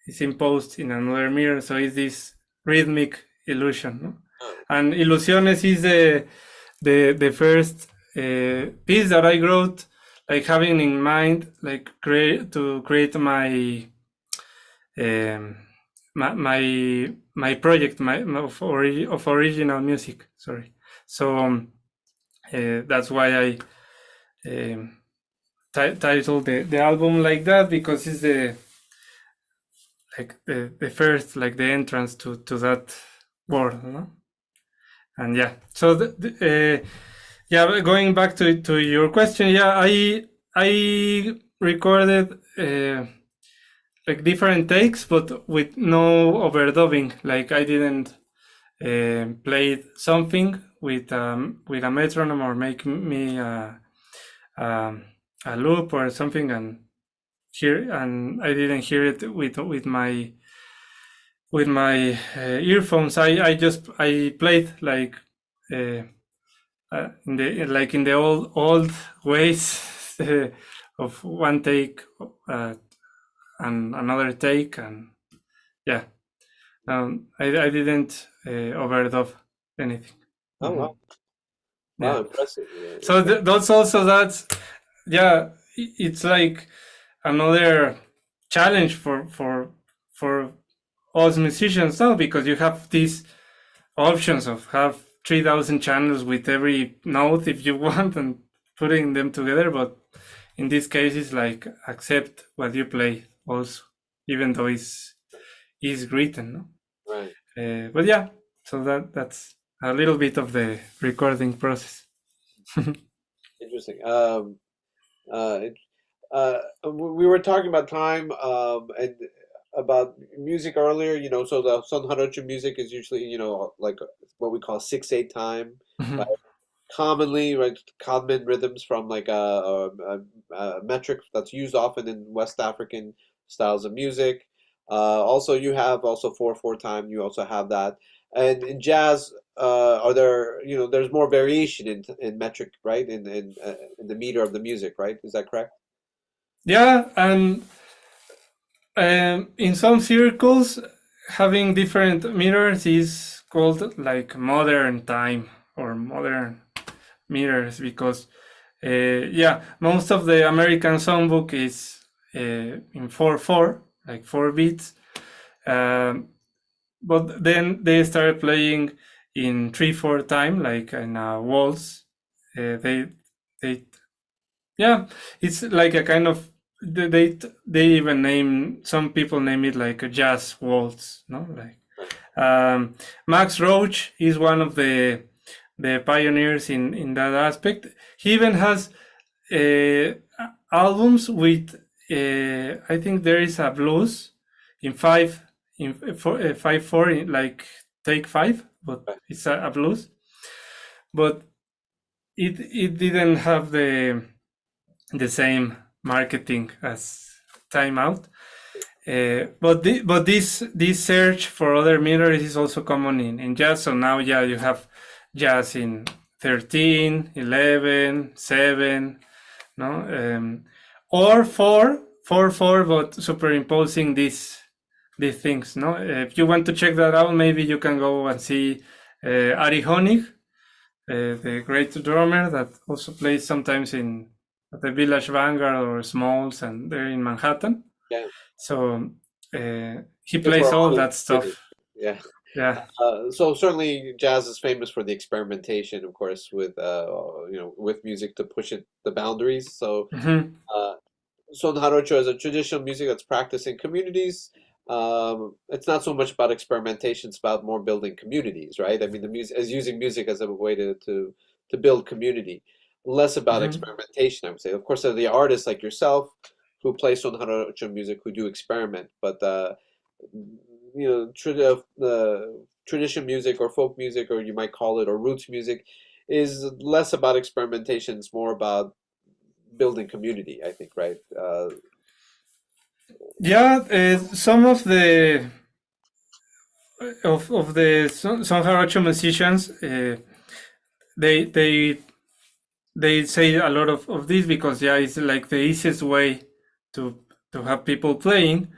is imposed in another mirror. So it's this rhythmic illusion. No? Oh, And Ilusiones is the first piece that I wrote, like having in mind, like create um, my project, of original music. Sorry. So that's why I titled the album like that, because it's the first, like the entrance to that world, no? And yeah, so yeah, going back to your question, yeah, I recorded like different takes, but with no overdubbing. Like I didn't play something with a metronome, or make me a loop or something, and I didn't hear it with my earphones. I played like uh, in the old ways of one take and another take, and yeah, I didn't overdub anything. oh Mhm. wow. Wow, Yeah. impressive. So that's yeah, it's like another challenge for us musicians now, because you have these options of have 3,000 channels with every note if you want, and putting them together. But in this case, it's like accept what you play also, even though it's written. No? Right. But yeah, so that's a little bit of the recording process. Interesting. It, we were talking about time and about music earlier. So the son jarocho music is usually like what we call 6/8 time, right? Commonly, right? Common rhythms from like a metric that's used often in West African styles of music. Also, you have also 4/4 time. You also have that, and in jazz, are there there's more variation in metric, right? In the meter of the music, right? Is that correct? Yeah, and in some circles, having different meters is called like modern time or modern meters, because yeah, most of the American songbook is in 4/4, like 4 beats. Um, but then they started playing in 3/4 time, like in a waltz. They yeah, it's like a kind of they even name, some people name it like a jazz waltz, no? Like Max Roach is one of the pioneers in that aspect. He even has uh, albums with I think there is a blues in in 5/4, like take five, but Right. it's a blues. But it didn't have the same marketing as Time Out. But this search for other meters is also common in jazz. So now, yeah, you have jazz in 13, 11, 7, no, or 4/4, but superimposing these things. No, if you want to check that out, maybe you can go and see Ari Honig, the great drummer that also plays sometimes in at the Village Vanguard or Smalls, and they're in Manhattan. Yeah, So he that's where plays all all that the music. stuff. Yeah. Yeah. So certainly jazz is famous for the experimentation, of course, with with music to push it the boundaries. So Hmm. uh, son jarocho is a traditional music that's practiced in communities. It's not so much about experimentation; it's about more building communities, right? I mean, the music is using music as a way to build community, less about Hmm. experimentation. I would say, of course, there are the artists like yourself who play son jarocho music who do experiment, but tradition music or folk music, or you might call it, or roots music, is less about experimentation. It's more about building community, I think, right? Yeah, some of the Son Jarocho musicians, they they they say a lot of this because, yeah, it's like the easiest way to to have people playing.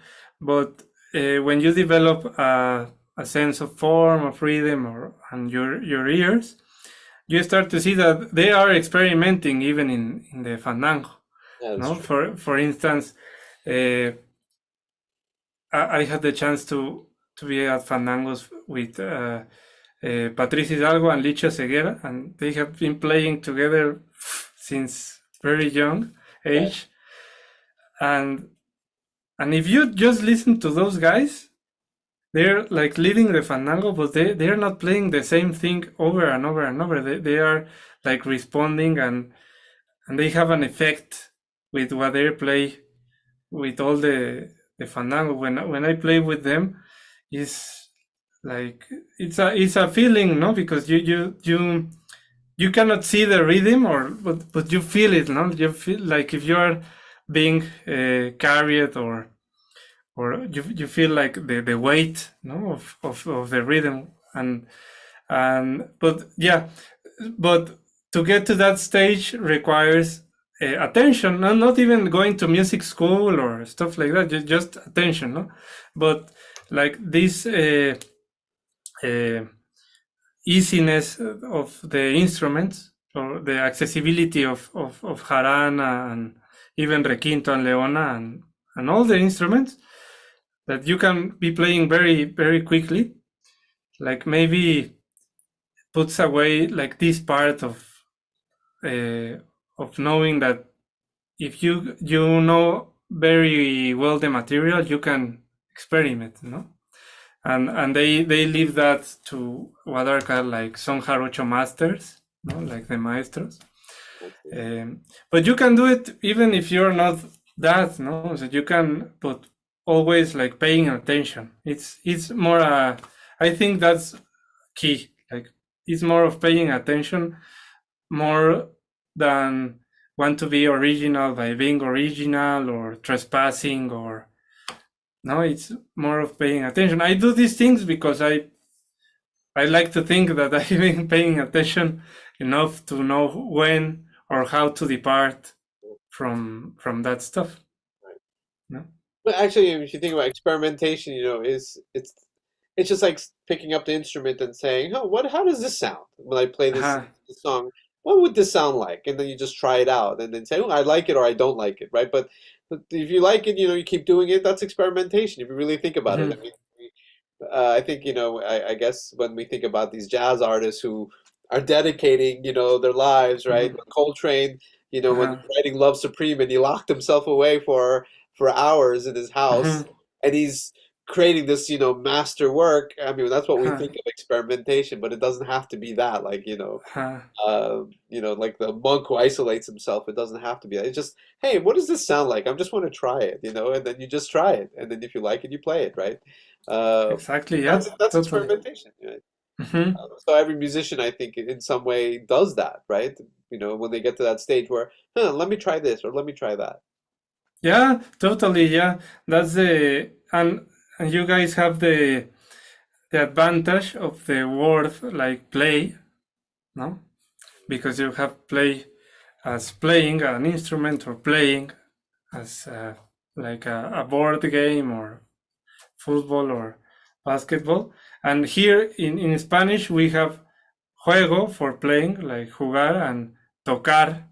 But when you develop a sense of form, of rhythm, or and your ears, you start to see that they are experimenting even in the fandango. Yeah, that's No, true. for instance, uh, I had the chance to be at fandangos with Patricia Hidalgo and Licho Ceguera, and they have been playing together since very young Right. age. And if you just listen to those guys, they're like leading the fandango, but they're not playing the same thing over and over and over. They are like responding, and they have an effect with what they play with all the fandango. When I play with them, is like it's a feeling, no? Because you cannot see the rhythm, or but you feel it, no? You feel like if you're being carried, or you feel like the weight, no, of the rhythm. And but yeah, but to get to that stage requires attention, not even going to music school or stuff like that, just attention, no? But like this uh, easiness of the instruments, or the accessibility of jarana, and even requinto and leona, and all the instruments that you can be playing very very quickly, like maybe puts away like this part uh, of knowing that if you know very well the material, you can experiment, no? And they leave that to what are called like son jarocho masters, no, like the maestros. um, but you can do it even if you're not that, no, so you can, but always like paying attention. It's more I think that's key, like it's more of paying attention, more than want to be original by being original or trespassing, or no, it's more of paying attention. I do these things because I like to think that I've been paying attention enough to know when or how to depart from that stuff. No? But actually, if you think about experimentation, is it's just like picking up the instrument and saying, "Oh, how does this sound when I play Uh-huh. this song? What would this sound like?" And then you just try it out, and then say, "Oh, I like it or I don't like it," right? But if you like it, you keep doing it. That's experimentation. If you really think about it, I Mhm. mean, I think I guess when we think about these jazz artists who are dedicating, their lives, right? Mhm. Coltrane, when Uh-huh. he's writing Love Supreme and he locked himself away for hours in his house, Mhm. and he's creating this, master work. I mean, that's what we Huh. think of experimentation, but it doesn't have to be that. Like, Huh. like the monk who isolates himself. It doesn't have to be that. It's just, hey, what does this sound like? I just want to try it, and then you just try it, and then if you like it, you play it, right? Exactly. Yeah. That's Totally. experimentation, right? Hmm. So every musician, I think, in some way does that, right? When they get to that stage where, let me try this or let me try that. Yeah. Totally. Yeah. That's the and you guys have the advantage of the word like play, no? Because you have play as playing an instrument or playing as like a board game or football or basketball. And here in Spanish we have juego for playing, like jugar, and tocar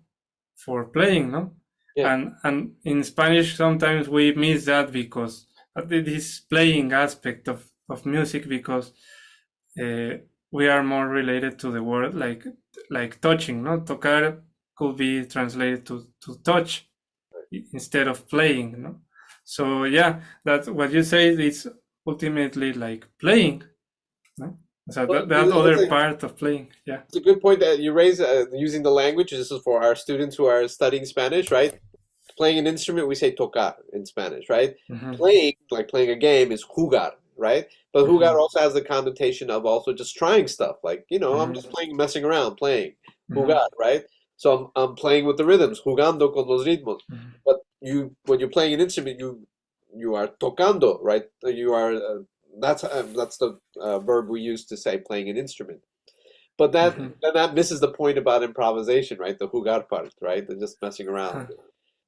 for playing, no? Yeah. And in Spanish sometimes we miss that because this playing aspect of music because uh, we are more related to the word like touching, no? Tocar could be translated to touch instead of playing, no? So yeah, that's what you say is ultimately like playing, no? So Well, that other part of playing, yeah. it's a good point that you raise, using the language. This is for our students who are studying Spanish, right? Playing an instrument, we say tocar in Spanish, right? Hmm. Playing, like playing a game, is jugar, right? But jugar Hmm. also has the connotation of also just trying stuff. Like, I'm Hmm. just playing, messing around, playing. Hmm. Jugar, right? So I'm playing with the rhythms, jugando con los ritmos. But when you're playing an instrument, you are tocando, right? You are that's the verb we use to say playing an instrument. But Hmm. that misses the point about improvisation, right? The jugar part, right? They're just messing around. Huh.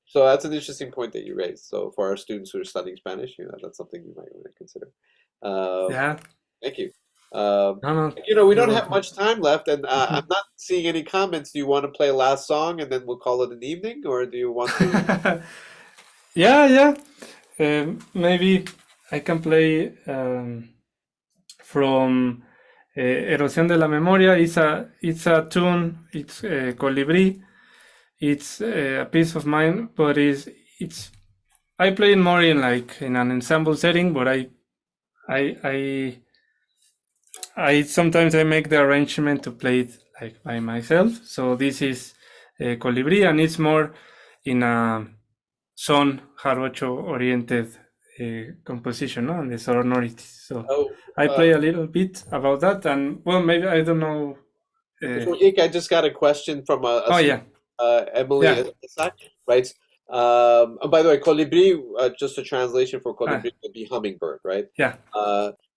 So that's an interesting point that you raised. So for our students who are studying Spanish, that's something you might want to consider. Um, Yeah. thank you. Um, No, no, we you're don't have welcome. much time left, and Mhm. I'm not seeing any comments. Do you want to play a last song and then we'll call it an evening, or do you want to? Yeah, yeah. Maybe I can play from Erosión de la Memoria. It's a tune. It's Colibri. It's a piece of mine, but it's I play it more in like in an ensemble setting. But I I I sometimes I make the arrangement to play it like by myself. So this is Colibri, and it's more in a son jarocho oriented composition, no? And the sonorities. So Oh, I play a little bit about that, and well, maybe I don't know. Uh, so Ik, I just got a question from a oh student, yeah, Emily yeah, Isaac, right? And by the way, colibri, just a translation for ah, colibri would be hummingbird, right? yeah.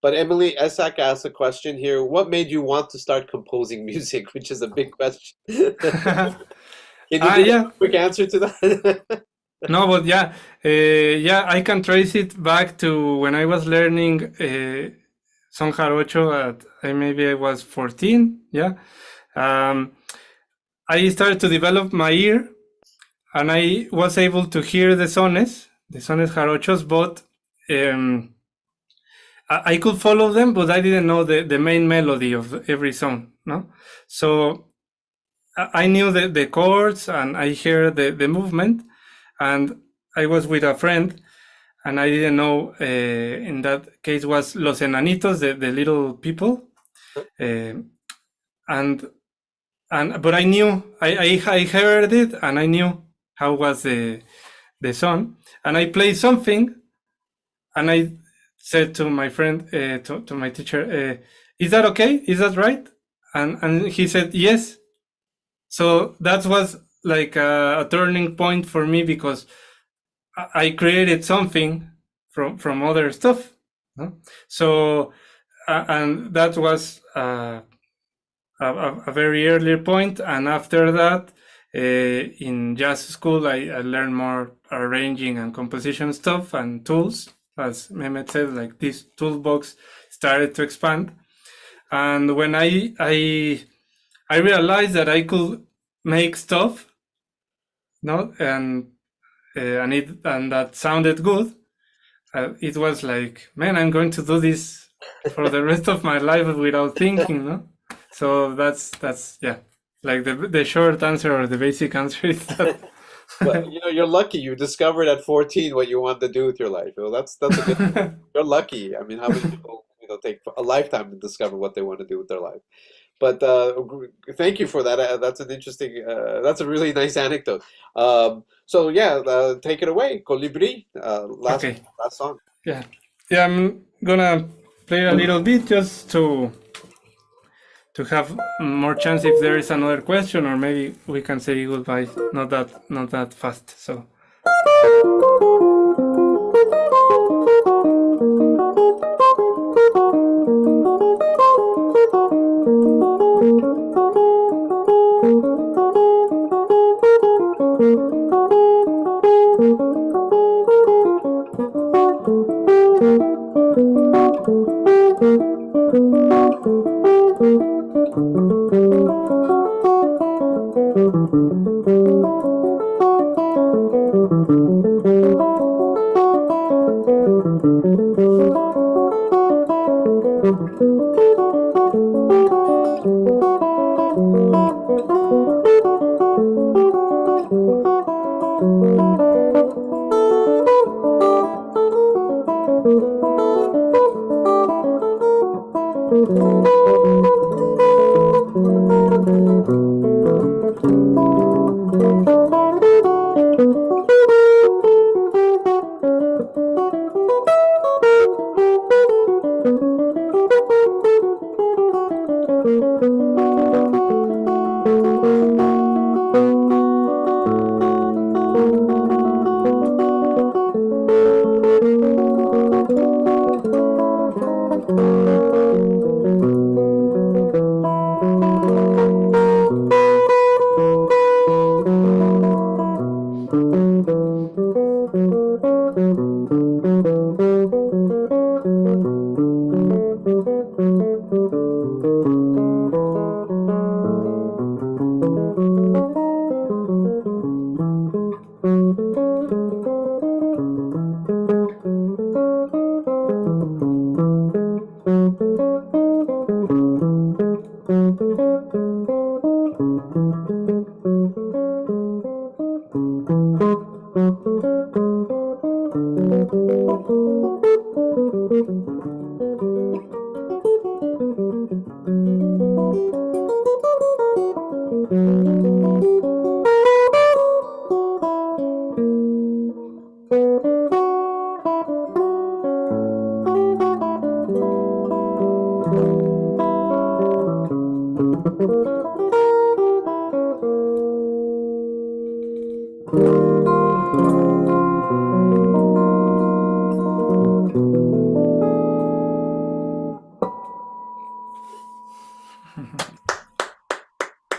But Emily Isaac asked a question here. What made you want to start composing music? Which is a big question. Can you give us Yeah. a quick answer to that? No, but yeah, yeah, I can trace it back to when I was learning son jarocho at maybe I was 14. Yeah, um, I started to develop my ear, and I was able to hear the sones jarochos, but um, I could follow them, but I didn't know the main melody of every song. No, so I knew the chords and I heard the movement, and I was with a friend, and I didn't know in that case was Los Enanitos, the little people, uh, and but I knew I heard it and I knew how was the song, and I played something, and I said to my friend to my teacher, "Is that okay? Is that right?" And he said yes. So that was like a turning point for me because I created something from other stuff. No? So and that was a very early point. And after that, in jazz school, I learned more arranging and composition stuff and tools. As Mehmet said, like this toolbox started to expand. And when I realized that I could make stuff, no, and that sounded good. It was like, man, I'm going to do this for the rest of my life without thinking, no? So that's yeah, like the short answer or the basic answer is that. But you're lucky you discovered at 14 what you wanted to do with your life. Well, that's a good. You're lucky. I mean, how many people take a lifetime to discover what they want to do with their life? But thank you for that. That's an interesting. That's a really nice anecdote. So yeah, take it away, Colibri. Okay. Last song. Yeah. Yeah, I'm gonna play a little bit just to have more chance if there is another question, or maybe we can say goodbye. Not that fast. So.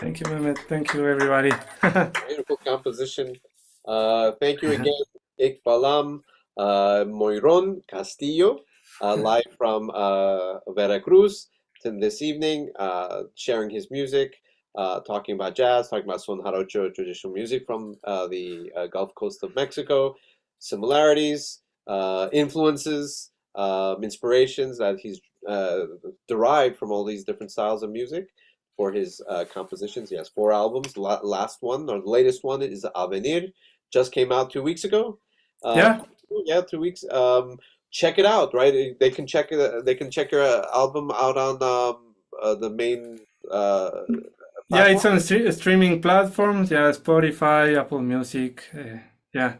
Thank you, Mehmet. Thank you, everybody. Beautiful composition. Thank you again, Ik'Balam, Moyrón, Castillo, live from Veracruz this evening, sharing his music, talking about jazz, talking about son jarocho, traditional music from the Gulf Coast of Mexico, similarities, influences, inspirations that he's derived from all these different styles of music for his compositions. He has 4 albums. Last one, or the latest one, is Avenir. Just came out 2 weeks ago. Yeah, Yeah, 2 weeks. Check it out, right? They can check it. They can check your album out on the main yeah, platform. it's on streaming platforms. Yeah, Spotify, Apple Music. Yeah,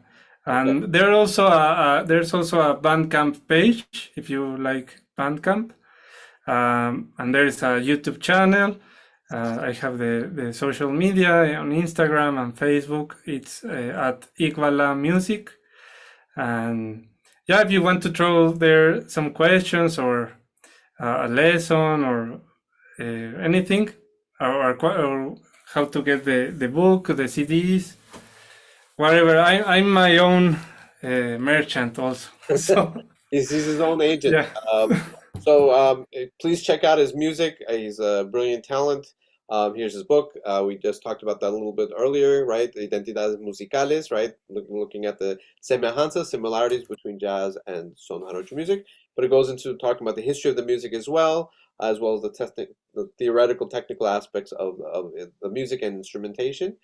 Okay. and there's also a Bandcamp page if you like Bandcamp, and there's a YouTube channel. I have the social media on Instagram and Facebook. It's at Ik'Balam Music, and yeah, if you want to throw there some questions or a lesson or anything, or how to get the book, the CDs, whatever. I'm my own merchant also. So He's his own agent. yeah, Please check out his music. He's a brilliant talent. Here's his book. We just talked about that a little bit earlier, right? Identidades musicales, right? Looking at the semejanzas, similarities between jazz and son jarocho music. But it goes into talking about the history of the music as well as the theoretical, technical aspects of the music and instrumentation.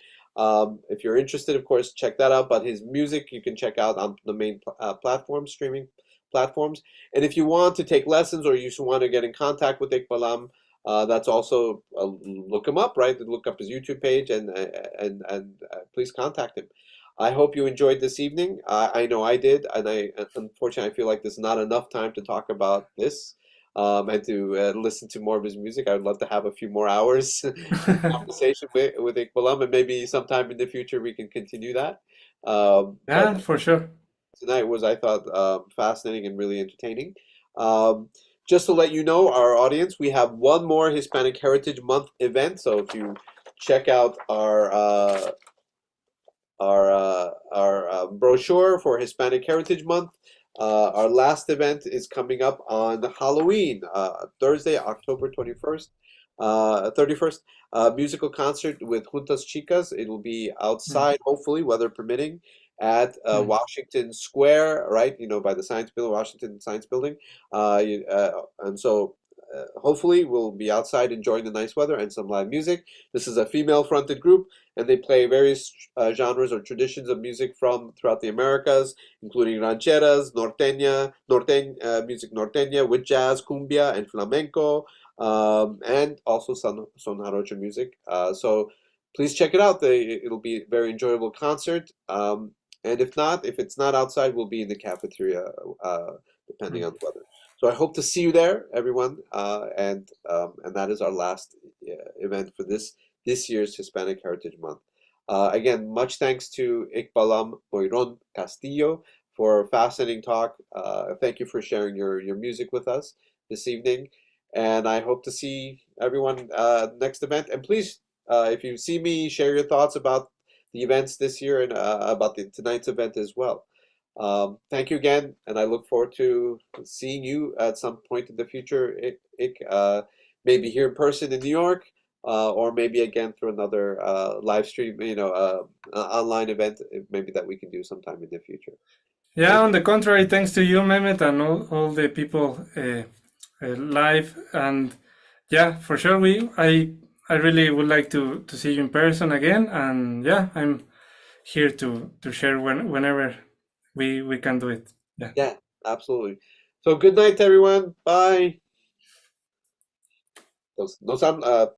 If you're interested, of course, check that out. But his music you can check out on the main platforms, streaming platforms. And if you want to take lessons or you just want to get in contact with Ik'Balam, that's also look him up, right? Look up his YouTube page and please contact him. I hope you enjoyed this evening. I know I did, and unfortunately I feel like there's not enough time to talk about this and to listen to more of his music. I would love to have a few more hours conversation with Ik'Balam, and maybe sometime in the future we can continue that. But Yeah, for sure. tonight was, I thought, fascinating and really entertaining. Um, just to let you know, our audience, we have one more Hispanic Heritage Month event. So if you check out our brochure for Hispanic Heritage Month, our last event is coming up on Halloween, Thursday, October 21st, 31st. Musical concert with Juntas Chicas. It will be Mm, outside, hopefully, weather permitting, at mm. Washington Square, right? By the Science Building, Washington Science Building. And so hopefully we'll be outside enjoying the nice weather and some live music. This is a female-fronted group, and they play various genres or traditions of music from throughout the Americas, including rancheras, music norteña with jazz, cumbia, and flamenco, and also son jarocho music. So please check it out. It'll be a very enjoyable concert. And if it's not outside, we'll be in the cafeteria, depending Mm. on the weather. So I hope to see you there, everyone. And that is our last event for this year's Hispanic Heritage Month. Again, much thanks to Ik'Balam Moyrón Castillo for a fascinating talk. Thank you for sharing your music with us this evening. And I hope to see everyone next event. And please, if you see me, share your thoughts about the events this year and about tonight's event as well. Thank you again, and I look forward to seeing you at some point in the future, maybe here in person in New York, or maybe again through another live stream, online event, maybe that we can do sometime in the future. Yeah, Thank on you. the contrary, thanks to you, Mehmet, and all the people live. And yeah, for sure, I really would like to see you in person again. And yeah, I'm here to share whenever we can do it. Yeah. Yeah, absolutely. So good night, everyone. Bye. Nos,